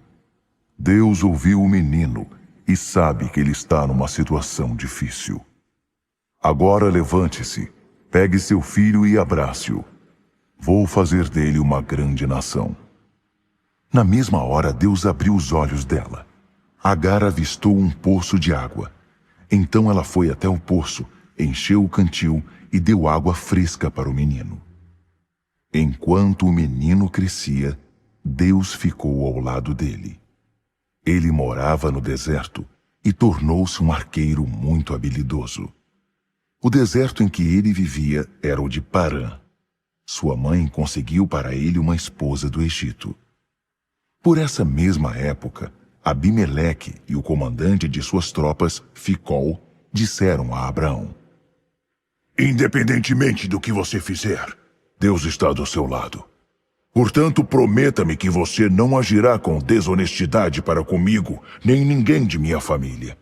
Deus ouviu o menino e sabe que ele está numa situação difícil. Agora levante-se, pegue seu filho e abrace-o. Vou fazer dele uma grande nação. Na mesma hora, Deus abriu os olhos dela. Agar avistou um poço de água. Então ela foi até o poço, encheu o cantil e deu água fresca para o menino. Enquanto o menino crescia, Deus ficou ao lado dele. Ele morava no deserto e tornou-se um arqueiro muito habilidoso. O deserto em que ele vivia era o de Parã. Sua mãe conseguiu para ele uma esposa do Egito. Por essa mesma época, Abimeleque e o comandante de suas tropas, Ficol, disseram a Abraão: Independentemente do que você fizer, Deus está do seu lado. Portanto, prometa-me que você não agirá com desonestidade para comigo, nem ninguém de minha família.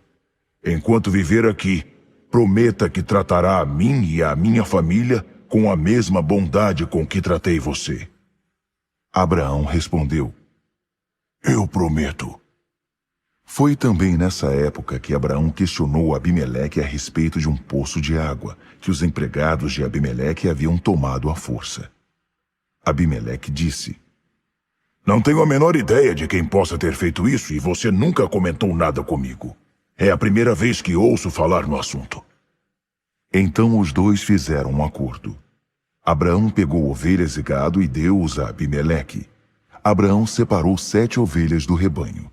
Enquanto viver aqui, prometa que tratará a mim e a minha família com a mesma bondade com que tratei você. Abraão respondeu: Eu prometo. Foi também nessa época que Abraão questionou Abimeleque a respeito de um poço de água que os empregados de Abimeleque haviam tomado à força. Abimeleque disse: Não tenho a menor ideia de quem possa ter feito isso e você nunca comentou nada comigo. É a primeira vez que ouço falar no assunto. Então os dois fizeram um acordo. Abraão pegou ovelhas e gado e deu-os a Abimeleque. Abraão separou 7 ovelhas do rebanho.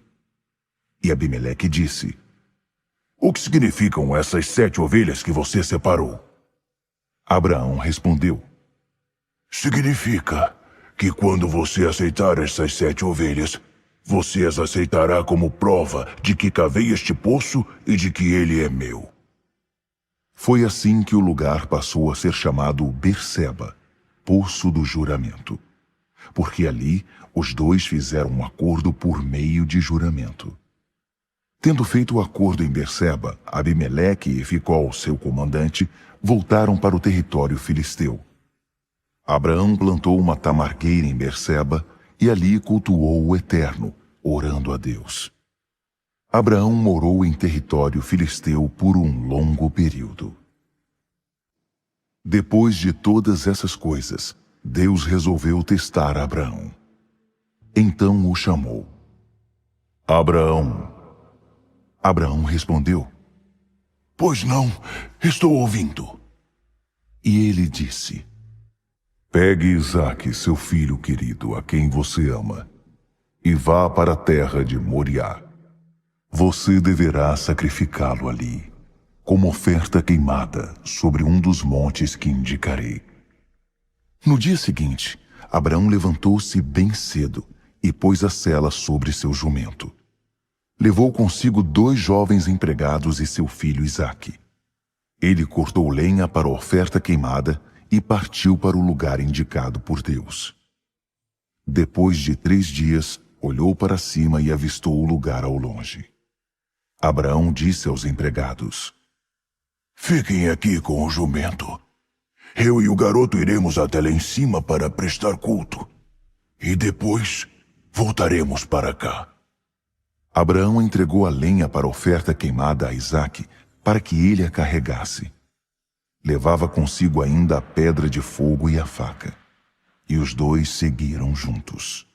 E Abimeleque disse: O que significam essas 7 ovelhas que você separou? Abraão respondeu: Significa que quando você aceitar essas 7 ovelhas, você as aceitará como prova de que cavei este poço e de que ele é meu. Foi assim que o lugar passou a ser chamado Berseba, Poço do Juramento, porque ali os dois fizeram um acordo por meio de juramento. Tendo feito o acordo em Berseba, Abimeleque e Ficol, seu comandante, voltaram para o território filisteu. Abraão plantou uma tamargueira em Berseba e ali cultuou o Eterno, orando a Deus. Abraão morou em território filisteu por um longo período. Depois de todas essas coisas, Deus resolveu testar Abraão. Então o chamou. Abraão. Abraão respondeu: Pois não, estou ouvindo. E ele disse: Pegue Isaque, seu filho querido, a quem você ama, e vá para a terra de Moriá. Você deverá sacrificá-lo ali, como oferta queimada, sobre um dos montes que indicarei. No dia seguinte, Abraão levantou-se bem cedo e pôs a sela sobre seu jumento. Levou consigo 2 jovens empregados e seu filho Isaque. Ele cortou lenha para a oferta queimada e partiu para o lugar indicado por Deus. Depois de 3 dias, olhou para cima e avistou o lugar ao longe. Abraão disse aos empregados: Fiquem aqui com o jumento. Eu e o garoto iremos até lá em cima para prestar culto. E depois voltaremos para cá. Abraão entregou a lenha para a oferta queimada a Isaque, para que ele a carregasse. Levava consigo ainda a pedra de fogo e a faca. E os 2 seguiram juntos.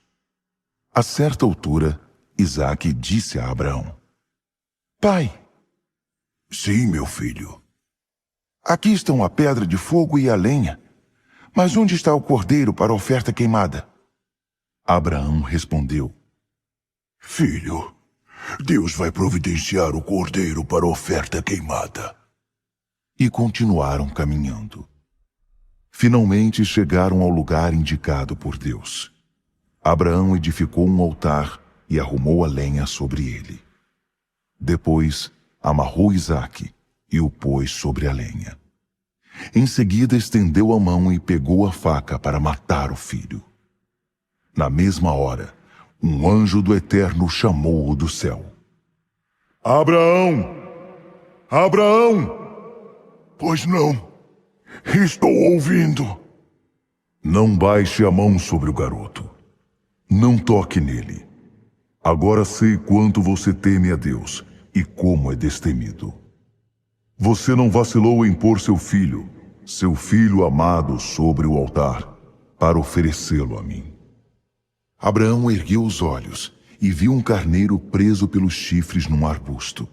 A certa altura, Isaque disse a Abraão: Pai. Sim, meu filho. Aqui estão a pedra de fogo e a lenha. Mas onde está o cordeiro para a oferta queimada? Abraão respondeu: Filho, Deus vai providenciar o cordeiro para a oferta queimada. E continuaram caminhando. Finalmente chegaram ao lugar indicado por Deus. Abraão edificou um altar e arrumou a lenha sobre ele. Depois, amarrou Isaque e o pôs sobre a lenha. Em seguida, estendeu a mão e pegou a faca para matar o filho. Na mesma hora, um anjo do Eterno chamou-o do céu. Abraão! Abraão! Pois não, estou ouvindo. Não baixe a mão sobre o garoto. Não toque nele. Agora sei quanto você teme a Deus e como é destemido. Você não vacilou em pôr seu filho amado, sobre o altar, para oferecê-lo a mim. Abraão ergueu os olhos e viu um carneiro preso pelos chifres num arbusto.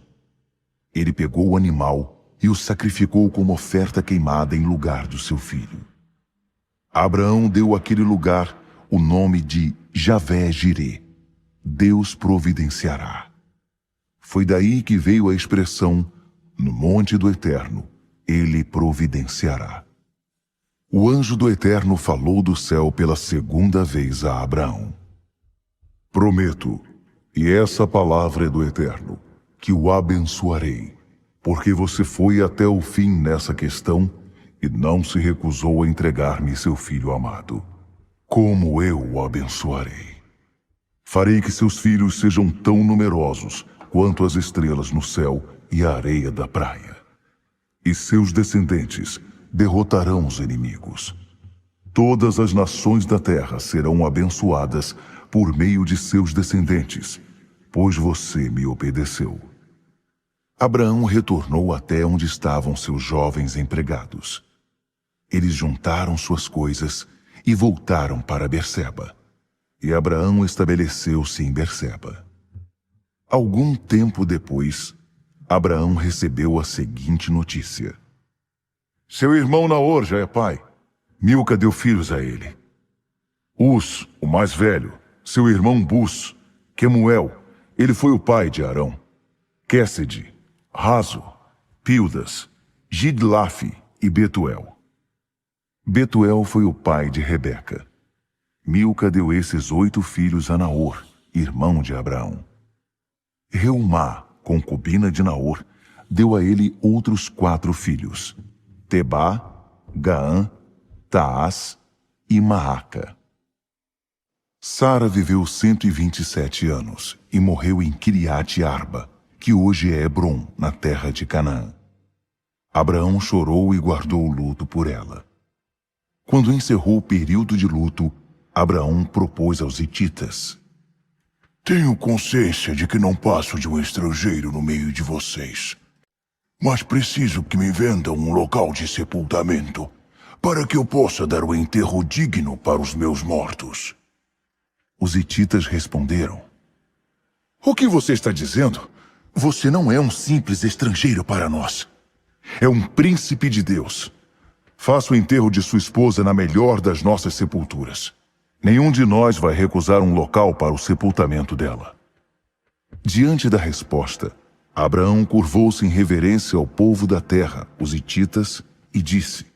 Ele pegou o animal e o sacrificou como oferta queimada em lugar do seu filho. Abraão deu àquele lugar o nome de Javé-Jirê, Deus providenciará. Foi daí que veio a expressão, no monte do Eterno, ele providenciará. O anjo do Eterno falou do céu pela 2ª vez a Abraão. Prometo, e essa palavra é do Eterno, que o abençoarei, porque você foi até o fim nessa questão e não se recusou a entregar-me seu filho amado. Como eu o abençoarei. Farei que seus filhos sejam tão numerosos quanto as estrelas no céu e a areia da praia. E seus descendentes derrotarão os inimigos. Todas as nações da terra serão abençoadas por meio de seus descendentes, pois você me obedeceu. Abraão retornou até onde estavam seus jovens empregados. Eles juntaram suas coisas e voltaram para Berseba. E Abraão estabeleceu-se em Berseba. Algum tempo depois, Abraão recebeu a seguinte notícia: seu irmão Naor já é pai. Milca deu filhos a ele. Uz, o mais velho, seu irmão Bus, Quemuel, ele foi o pai de Arão. Quésede, Razo, Pildas, Gidlaf e Betuel. Betuel foi o pai de Rebeca. Milca deu esses 8 filhos a Naor, irmão de Abraão. Reumá, concubina de Naor, deu a ele outros 4 filhos: Tebá, Gaã, Taás e Maaca. Sara viveu 127 anos e morreu em Kiriate Arba, que hoje é Hebrom, na terra de Canaã. Abraão chorou e guardou o luto por ela. Quando encerrou o período de luto, Abraão propôs aos hititas: Tenho consciência de que não passo de um estrangeiro no meio de vocês, mas preciso que me vendam um local de sepultamento para que eu possa dar o enterro digno para os meus mortos. Os hititas responderam: O que você está dizendo? Você não é um simples estrangeiro para nós. É um príncipe de Deus. Faça o enterro de sua esposa na melhor das nossas sepulturas. Nenhum de nós vai recusar um local para o sepultamento dela. Diante da resposta, Abraão curvou-se em reverência ao povo da terra, os hititas, e disse: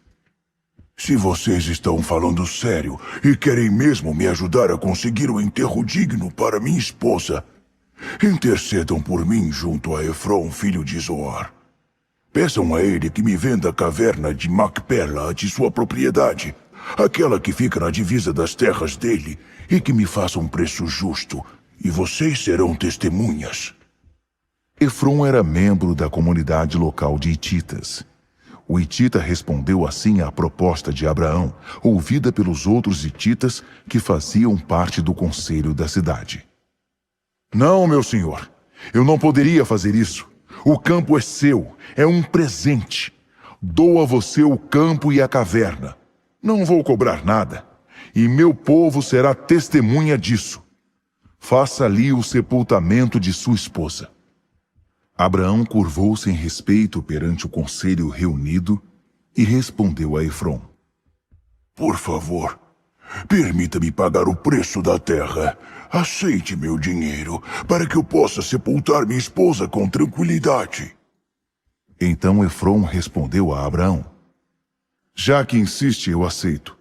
Se vocês estão falando sério e querem mesmo me ajudar a conseguir o enterro digno para minha esposa, intercedam por mim junto a Efron, filho de Zoar. Peçam a ele que me venda a caverna de Macpela de sua propriedade, aquela que fica na divisa das terras dele, e que me faça um preço justo, e vocês serão testemunhas. Efron era membro da comunidade local de hititas. O hitita respondeu assim à proposta de Abraão, ouvida pelos outros hititas que faziam parte do conselho da cidade. Não, meu senhor, eu não poderia fazer isso. O campo é seu, é um presente. Dou a você o campo e a caverna. Não vou cobrar nada, e meu povo será testemunha disso. Faça ali o sepultamento de sua esposa. Abraão curvou-se em respeito perante o conselho reunido e respondeu a Efron: Por favor, permita-me pagar o preço da terra. Aceite meu dinheiro para que eu possa sepultar minha esposa com tranquilidade. Então Efron respondeu a Abraão: Já que insiste, eu aceito.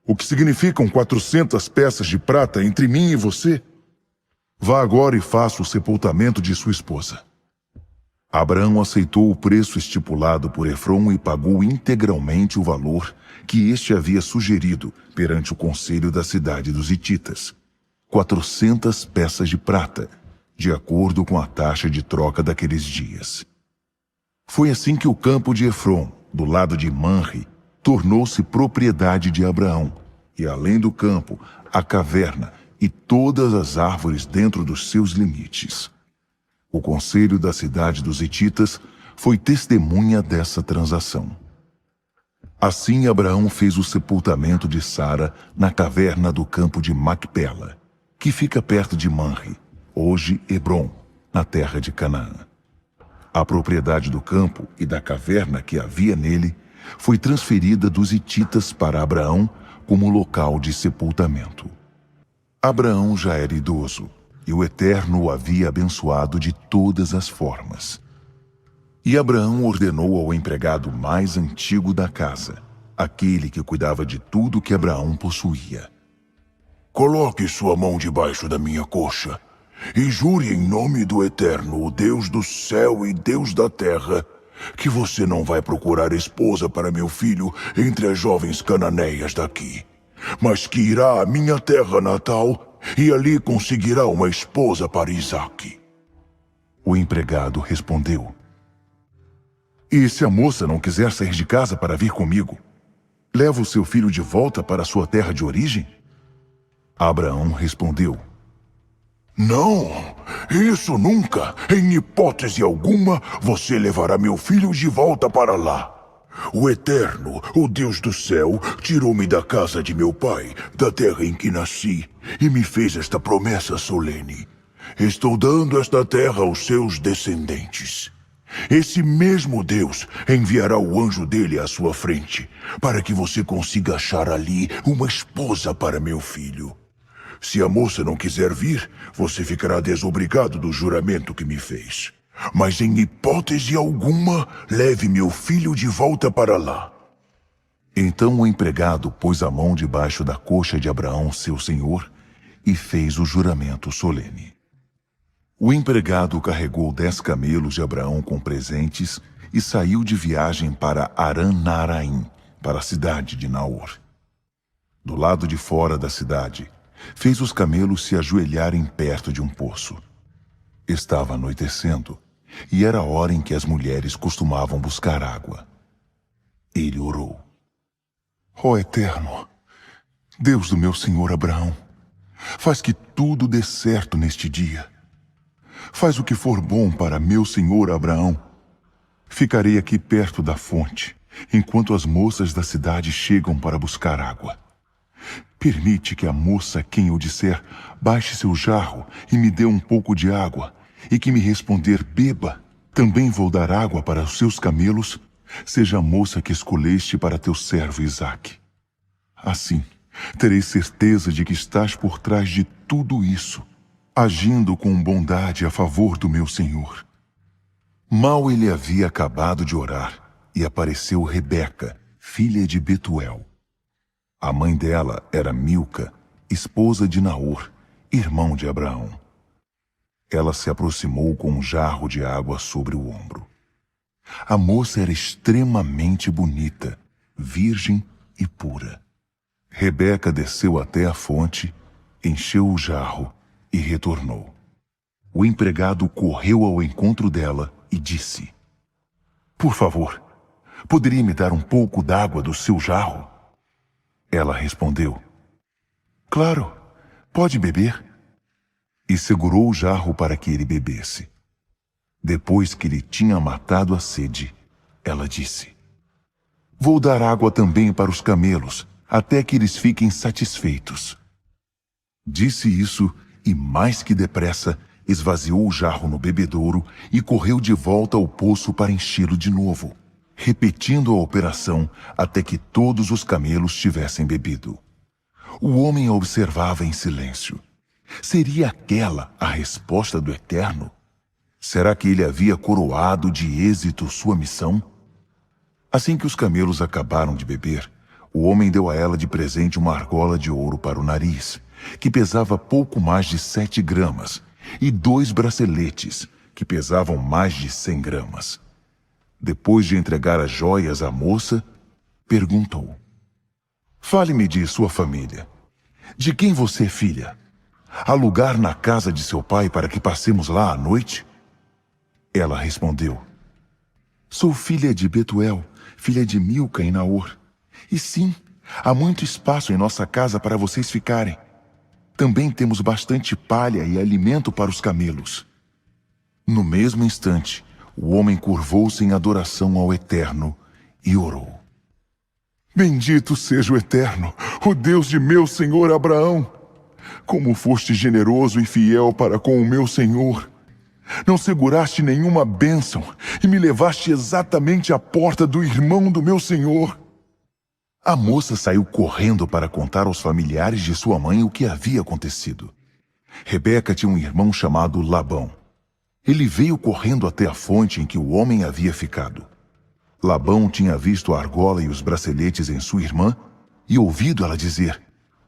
O que significam 400 peças de prata entre mim e você? Vá agora e faça o sepultamento de sua esposa. Abraão aceitou o preço estipulado por Efron e pagou integralmente o valor que este havia sugerido perante o conselho da cidade dos hititas: 400 peças de prata, de acordo com a taxa de troca daqueles dias. Foi assim que o campo de Efron, do lado de Manre, tornou-se propriedade de Abraão, e além do campo, a caverna e todas as árvores dentro dos seus limites. O conselho da cidade dos hititas foi testemunha dessa transação. Assim Abraão fez o sepultamento de Sara na caverna do campo de Macpela, que fica perto de Manre, hoje Hebrom, na terra de Canaã. A propriedade do campo e da caverna que havia nele foi transferida dos hititas para Abraão como local de sepultamento. Abraão já era idoso, e o Eterno o havia abençoado de todas as formas. E Abraão ordenou ao empregado mais antigo da casa, aquele que cuidava de tudo que Abraão possuía: Coloque sua mão debaixo da minha coxa e jure em nome do Eterno, o Deus do céu e Deus da terra, que você não vai procurar esposa para meu filho entre as jovens cananeias daqui, mas que irá à minha terra natal e ali conseguirá uma esposa para Isaque. O empregado respondeu: E se a moça não quiser sair de casa para vir comigo, leva o seu filho de volta para sua terra de origem? Abraão respondeu: Não, isso nunca, em hipótese alguma, você levará meu filho de volta para lá. O Eterno, o Deus do céu, tirou-me da casa de meu pai, da terra em que nasci, e me fez esta promessa solene: Estou dando esta terra aos seus descendentes. Esse mesmo Deus enviará o anjo dele à sua frente, para que você consiga achar ali uma esposa para meu filho. Se a moça não quiser vir, você ficará desobrigado do juramento que me fez. Mas em hipótese alguma, leve meu filho de volta para lá. Então o empregado pôs a mão debaixo da coxa de Abraão, seu senhor, e fez o juramento solene. O empregado carregou 10 camelos de Abraão com presentes e saiu de viagem para Aram-Naraim, para a cidade de Naor. Do lado de fora da cidade, fez os camelos se ajoelharem perto de um poço. Estava anoitecendo, e era a hora em que as mulheres costumavam buscar água. Ele orou: Ó Eterno, Deus do meu senhor Abraão, faz que tudo dê certo neste dia. Faz o que for bom para meu senhor Abraão. Ficarei aqui perto da fonte, enquanto as moças da cidade chegam para buscar água. Permite que a moça a quem eu disser, baixe seu jarro e me dê um pouco de água, e que me responder, beba, também vou dar água para os seus camelos, seja a moça que escolheste para teu servo Isaque. Assim, terei certeza de que estás por trás de tudo isso, agindo com bondade a favor do meu senhor. Mal ele havia acabado de orar, e apareceu Rebeca, filha de Betuel. A mãe dela era Milca, esposa de Naor, irmão de Abraão. Ela se aproximou com um jarro de água sobre o ombro. A moça era extremamente bonita, virgem e pura. Rebeca desceu até a fonte, encheu o jarro e retornou. O empregado correu ao encontro dela e disse: Por favor, poderia me dar um pouco d'água do seu jarro? Ela respondeu: Claro, pode beber. E segurou o jarro para que ele bebesse. Depois que lhe tinha matado a sede, ela disse: Vou dar água também para os camelos, até que eles fiquem satisfeitos. Disse isso e, mais que depressa, esvaziou o jarro no bebedouro e correu de volta ao poço para enchê-lo de novo, repetindo a operação até que todos os camelos tivessem bebido. O homem a observava em silêncio. Seria aquela a resposta do Eterno? Será que ele havia coroado de êxito sua missão? Assim que os camelos acabaram de beber, o homem deu a ela de presente uma argola de ouro para o nariz, que pesava pouco mais de 7 gramas, e 2 braceletes, que pesavam mais de 100 gramas. Depois de entregar as joias à moça, perguntou: Fale-me de sua família. De quem você é filha? Há lugar na casa de seu pai para que passemos lá à noite? Ela respondeu: Sou filha de Betuel, filha de Milca e Naor. E sim, há muito espaço em nossa casa para vocês ficarem. Também temos bastante palha e alimento para os camelos. No mesmo instante, o homem curvou-se em adoração ao Eterno e orou: Bendito seja o Eterno, o Deus de meu senhor Abraão. Como foste generoso e fiel para com o meu senhor. Não seguraste nenhuma bênção e me levaste exatamente à porta do irmão do meu senhor. A moça saiu correndo para contar aos familiares de sua mãe o que havia acontecido. Rebeca tinha um irmão chamado Labão. Ele veio correndo até a fonte em que o homem havia ficado. Labão tinha visto a argola e os braceletes em sua irmã e ouvido ela dizer: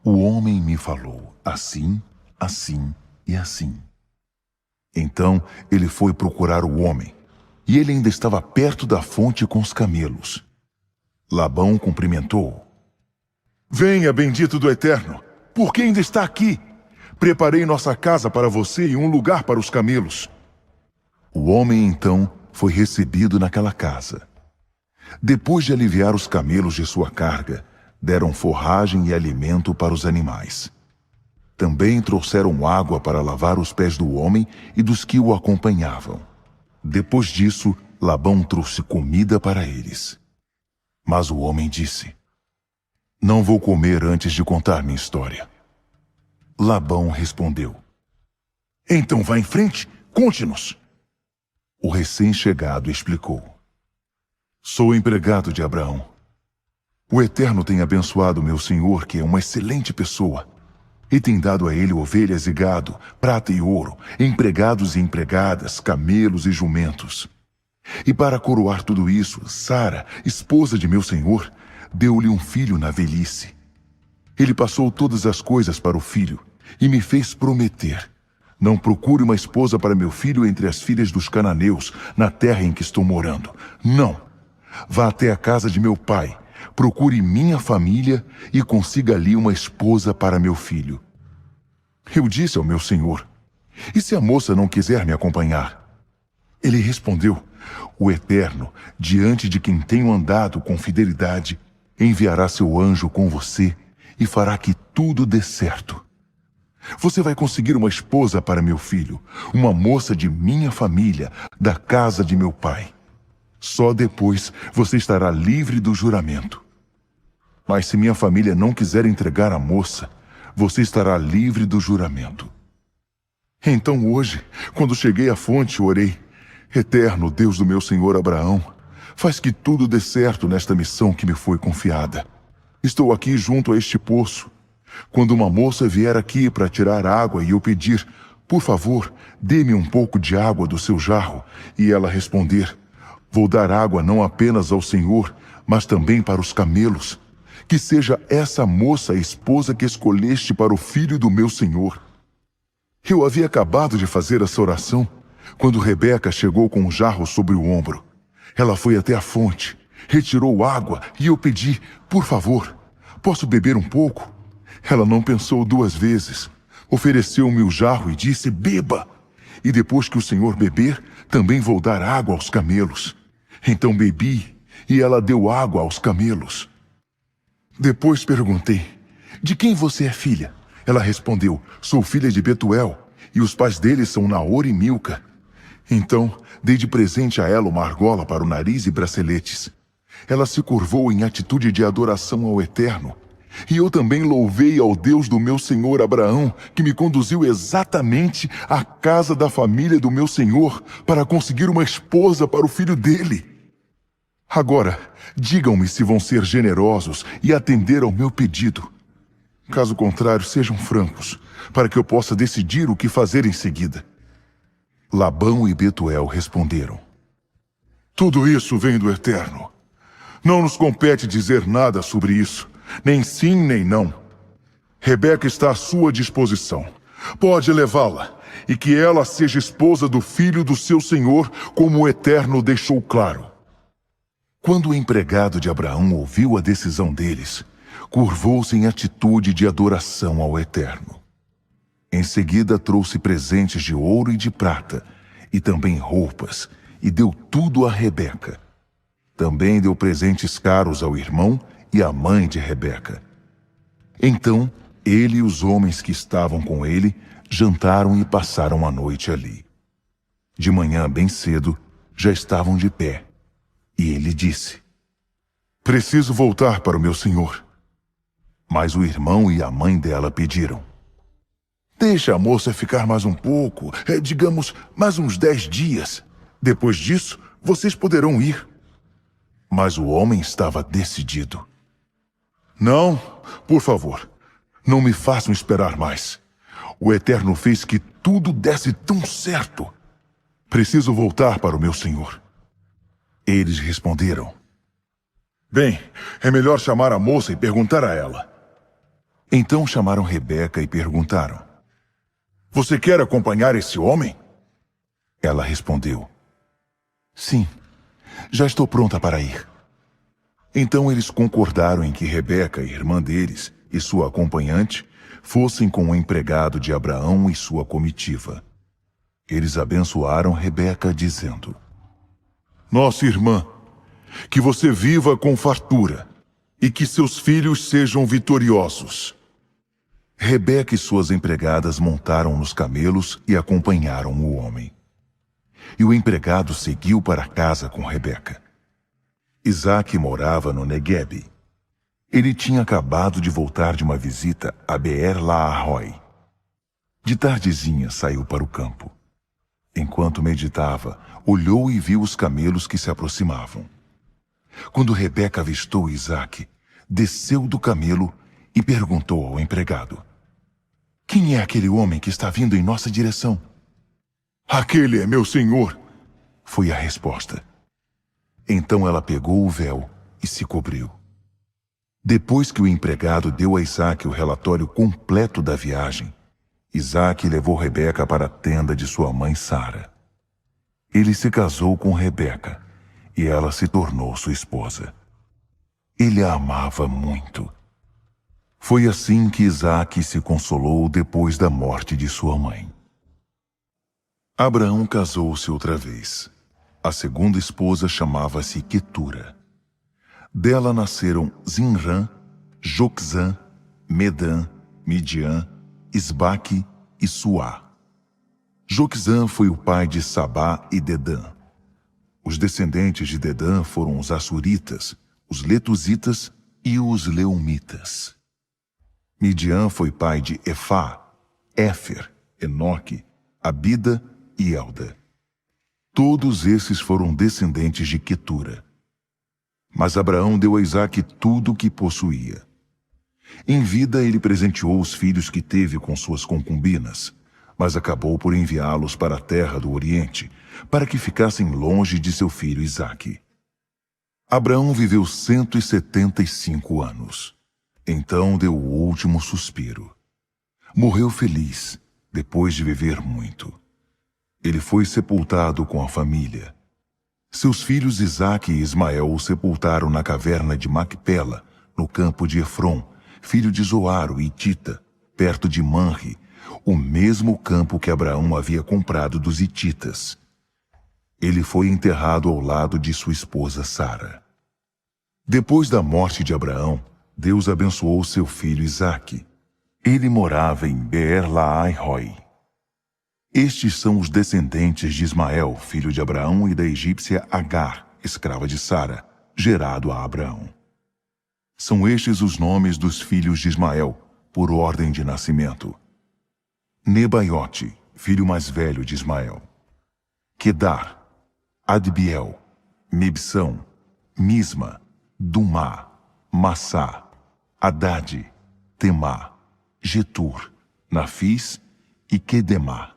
O homem me falou assim, assim e assim. Então ele foi procurar o homem, e ele ainda estava perto da fonte com os camelos. Labão cumprimentou-o. Venha, bendito do Eterno, por que ainda está aqui? Preparei nossa casa para você e um lugar para os camelos. O homem então foi recebido naquela casa. Depois de aliviar os camelos de sua carga, deram forragem e alimento para os animais. Também trouxeram água para lavar os pés do homem e dos que o acompanhavam. Depois disso, Labão trouxe comida para eles. Mas o homem disse: Não vou comer antes de contar minha história. Labão respondeu: Então vá em frente, conte-nos. O recém-chegado explicou: Sou empregado de Abraão. O Eterno tem abençoado meu senhor, que é uma excelente pessoa, e tem dado a ele ovelhas e gado, prata e ouro, empregados e empregadas, camelos e jumentos. E para coroar tudo isso, Sara, esposa de meu senhor, deu-lhe um filho na velhice. Ele passou todas as coisas para o filho e me fez prometer: Não procure uma esposa para meu filho entre as filhas dos cananeus, na terra em que estou morando. Não. Vá até a casa de meu pai, procure minha família e consiga ali uma esposa para meu filho. Eu disse ao meu senhor: E se a moça não quiser me acompanhar? Ele respondeu: O Eterno, diante de quem tenho andado com fidelidade, enviará seu anjo com você, e fará que tudo dê certo. Você vai conseguir uma esposa para meu filho, uma moça de minha família, da casa de meu pai. Só depois você estará livre do juramento. Mas se minha família não quiser entregar a moça, você estará livre do juramento. Então hoje, quando cheguei à fonte, orei: Eterno Deus do meu senhor Abraão, faz que tudo dê certo nesta missão que me foi confiada. Estou aqui junto a este poço. Quando uma moça vier aqui para tirar água e eu pedir: por favor, dê-me um pouco de água do seu jarro, e ela responder: vou dar água não apenas ao Senhor, mas também para os camelos. Que seja essa moça a esposa que escolheste para o filho do meu senhor. Eu havia acabado de fazer essa oração quando Rebeca chegou com um jarro sobre o ombro. Ela foi até a fonte, retirou água e eu pedi: por favor, posso beber um pouco? Ela não pensou duas vezes. Ofereceu-me o jarro e disse: beba. E depois que o Senhor beber, também vou dar água aos camelos. Então bebi e ela deu água aos camelos. Depois perguntei: de quem você é filha? Ela respondeu: sou filha de Betuel, e os pais deles são Naor e Milca. Então dei de presente a ela uma argola para o nariz e braceletes. Ela se curvou em atitude de adoração ao Eterno. E eu também louvei ao Deus do meu senhor Abraão, que me conduziu exatamente à casa da família do meu senhor para conseguir uma esposa para o filho dele. Agora, digam-me se vão ser generosos e atender ao meu pedido. Caso contrário, sejam francos, para que eu possa decidir o que fazer em seguida. Labão e Betuel responderam: tudo isso vem do Eterno. Não nos compete dizer nada sobre isso, nem sim nem não. Rebeca está à sua disposição. Pode levá-la, e que ela seja esposa do filho do seu senhor, como o Eterno deixou claro. Quando o empregado de Abraão ouviu a decisão deles, curvou-se em atitude de adoração ao Eterno. Em seguida trouxe presentes de ouro e de prata, e também roupas, e deu tudo a Rebeca. Também deu presentes caros ao irmão e à mãe de Rebeca. Então, ele e os homens que estavam com ele jantaram e passaram a noite ali. De manhã, bem cedo, já estavam de pé. E ele disse: preciso voltar para o meu senhor. Mas o irmão e a mãe dela pediram: deixa a moça ficar mais um pouco, digamos, mais uns 10 dias. Depois disso, vocês poderão ir. Mas o homem estava decidido. Não, por favor, não me façam esperar mais. O Eterno fez que tudo desse tão certo. Preciso voltar para o meu senhor. Eles responderam: bem, é melhor chamar a moça e perguntar a ela. Então chamaram Rebeca e perguntaram: você quer acompanhar esse homem? Ela respondeu: sim, já estou pronta para ir. Então eles concordaram em que Rebeca, irmã deles, e sua acompanhante fossem com o empregado de Abraão e sua comitiva. Eles abençoaram Rebeca, dizendo: nossa irmã, que você viva com fartura e que seus filhos sejam vitoriosos. Rebeca e suas empregadas montaram nos camelos e acompanharam o homem. E o empregado seguiu para casa com Rebeca. Isaque morava no Neguebe. Ele tinha acabado de voltar de uma visita a Beer-la-Arroi. De tardezinha saiu para o campo. Enquanto meditava, olhou e viu os camelos que se aproximavam. Quando Rebeca avistou Isaque, desceu do camelo e perguntou ao empregado: quem é aquele homem que está vindo em nossa direção? Aquele é meu senhor, foi a resposta. Então ela pegou o véu e se cobriu. Depois que o empregado deu a Isaque o relatório completo da viagem, Isaque levou Rebeca para a tenda de sua mãe Sara. Ele se casou com Rebeca e ela se tornou sua esposa. Ele a amava muito. Foi assim que Isaque se consolou depois da morte de sua mãe. Abraão casou-se outra vez. A segunda esposa chamava-se Quetura. Dela nasceram Zinrã, Joquzã, Medã, Midian, Isbaque e Suá. Joquizã foi o pai de Sabá e Dedã. Os descendentes de Dedã foram os Assuritas, os Letuzitas e os Leumitas. Midian foi pai de Efá, Éfer, Enoque, Abida e Elda. Todos esses foram descendentes de Quetura. Mas Abraão deu a Isaque tudo o que possuía. Em vida ele presenteou os filhos que teve com suas concubinas, mas acabou por enviá-los para a terra do Oriente, para que ficassem longe de seu filho Isaque. Abraão viveu 175 anos. Então deu o último suspiro. Morreu feliz, depois de viver muito. Ele foi sepultado com a família. Seus filhos Isaque e Ismael o sepultaram na caverna de Macpela, no campo de Efron, filho de Zoar, o Hitita, perto de Manre, o mesmo campo que Abraão havia comprado dos hititas. Ele foi enterrado ao lado de sua esposa Sara. Depois da morte de Abraão, Deus abençoou seu filho Isaque. Ele morava em Beer-Lahai-Roi. Estes são os descendentes de Ismael, filho de Abraão, e da egípcia Agar, escrava de Sara, gerado a Abraão. São estes os nomes dos filhos de Ismael, por ordem de nascimento. Nebaiote, filho mais velho de Ismael. Quedar, Adbiel, Mibsão, Misma, Dumá, Massá, Haddad, Temá, Getur, Nafis e Quedemá.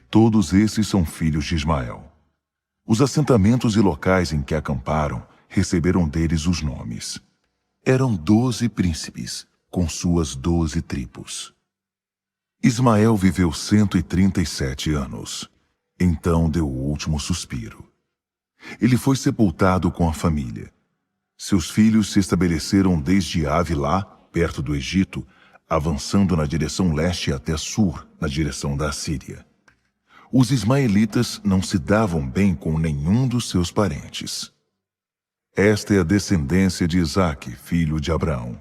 Todos esses são filhos de Ismael. Os assentamentos e locais em que acamparam receberam deles os nomes. Eram 12 príncipes, com suas 12 tribos. Ismael viveu 137 anos. Então deu o último suspiro. Ele foi sepultado com a família. Seus filhos se estabeleceram desde Avilá, perto do Egito, avançando na direção leste até Sur, na direção da Assíria. Os ismaelitas não se davam bem com nenhum dos seus parentes. Esta é a descendência de Isaque, filho de Abraão.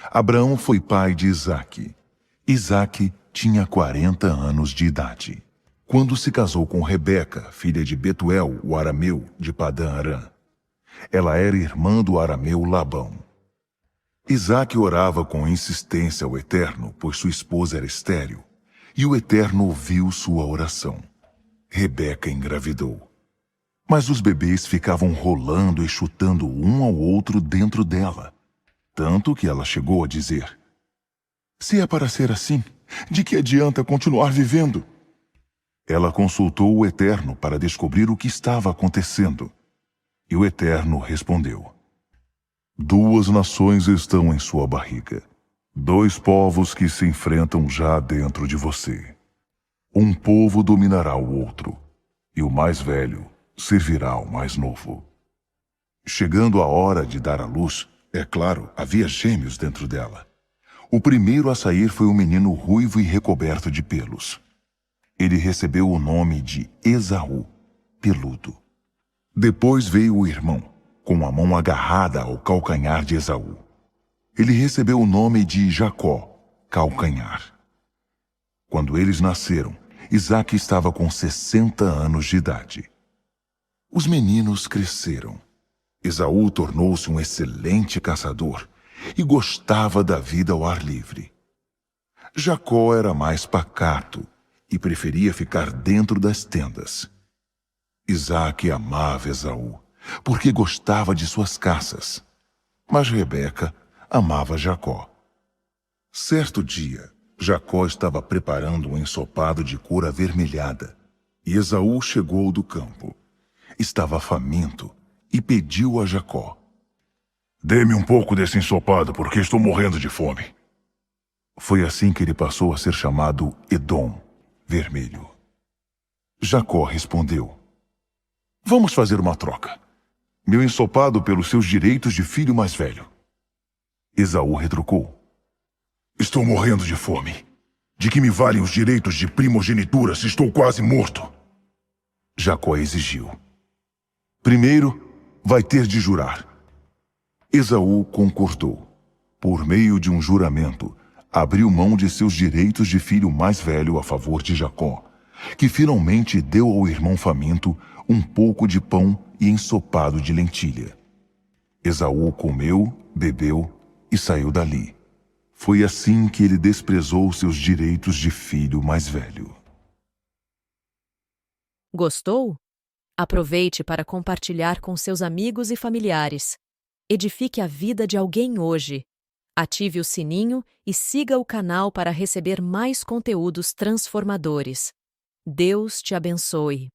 Abraão foi pai de Isaque. Isaque tinha 40 anos de idade, quando se casou com Rebeca, filha de Betuel, o arameu, de Padã-Arã. Ela era irmã do arameu Labão. Isaque orava com insistência ao Eterno, pois sua esposa era estéril, e o Eterno ouviu sua oração. Rebeca engravidou. Mas os bebês ficavam rolando e chutando um ao outro dentro dela, tanto que ela chegou a dizer: "Se é para ser assim, de que adianta continuar vivendo?" Ela consultou o Eterno para descobrir o que estava acontecendo. E o Eterno respondeu: "2 nações estão em sua barriga, 2 povos que se enfrentam já dentro de você. Um povo dominará o outro, e o mais velho servirá ao mais novo." Chegando a hora de dar à luz, é claro, havia gêmeos dentro dela. O primeiro a sair foi um menino ruivo e recoberto de pelos. Ele recebeu o nome de Esaú, peludo. Depois veio o irmão, com a mão agarrada ao calcanhar de Esaú. Ele recebeu o nome de Jacó, calcanhar. Quando eles nasceram, Isaque estava com 60 anos de idade. Os meninos cresceram. Esaú tornou-se um excelente caçador e gostava da vida ao ar livre. Jacó era mais pacato e preferia ficar dentro das tendas. Isaque amava Esaú, porque gostava de suas caças, mas Rebeca amava Jacó. Certo dia, Jacó estava preparando um ensopado de cor avermelhada, e Esaú chegou do campo. Estava faminto e pediu a Jacó: "Dê-me um pouco desse ensopado, porque estou morrendo de fome." Foi assim que ele passou a ser chamado Edom, vermelho. Jacó respondeu: "Vamos fazer uma troca. Meu ensopado pelos seus direitos de filho mais velho." Esaú retrucou: "Estou morrendo de fome. De que me valem os direitos de primogenitura se estou quase morto?" Jacó exigiu: "Primeiro, vai ter de jurar." Esaú concordou. Por meio de um juramento, abriu mão de seus direitos de filho mais velho a favor de Jacó, que finalmente deu ao irmão faminto um pouco de pão e ensopado de lentilha. Esaú comeu, bebeu e saiu dali. Foi assim que ele desprezou seus direitos de filho mais velho. Gostou? Aproveite para compartilhar com seus amigos e familiares. Edifique a vida de alguém hoje. Ative o sininho e siga o canal para receber mais conteúdos transformadores. Deus te abençoe.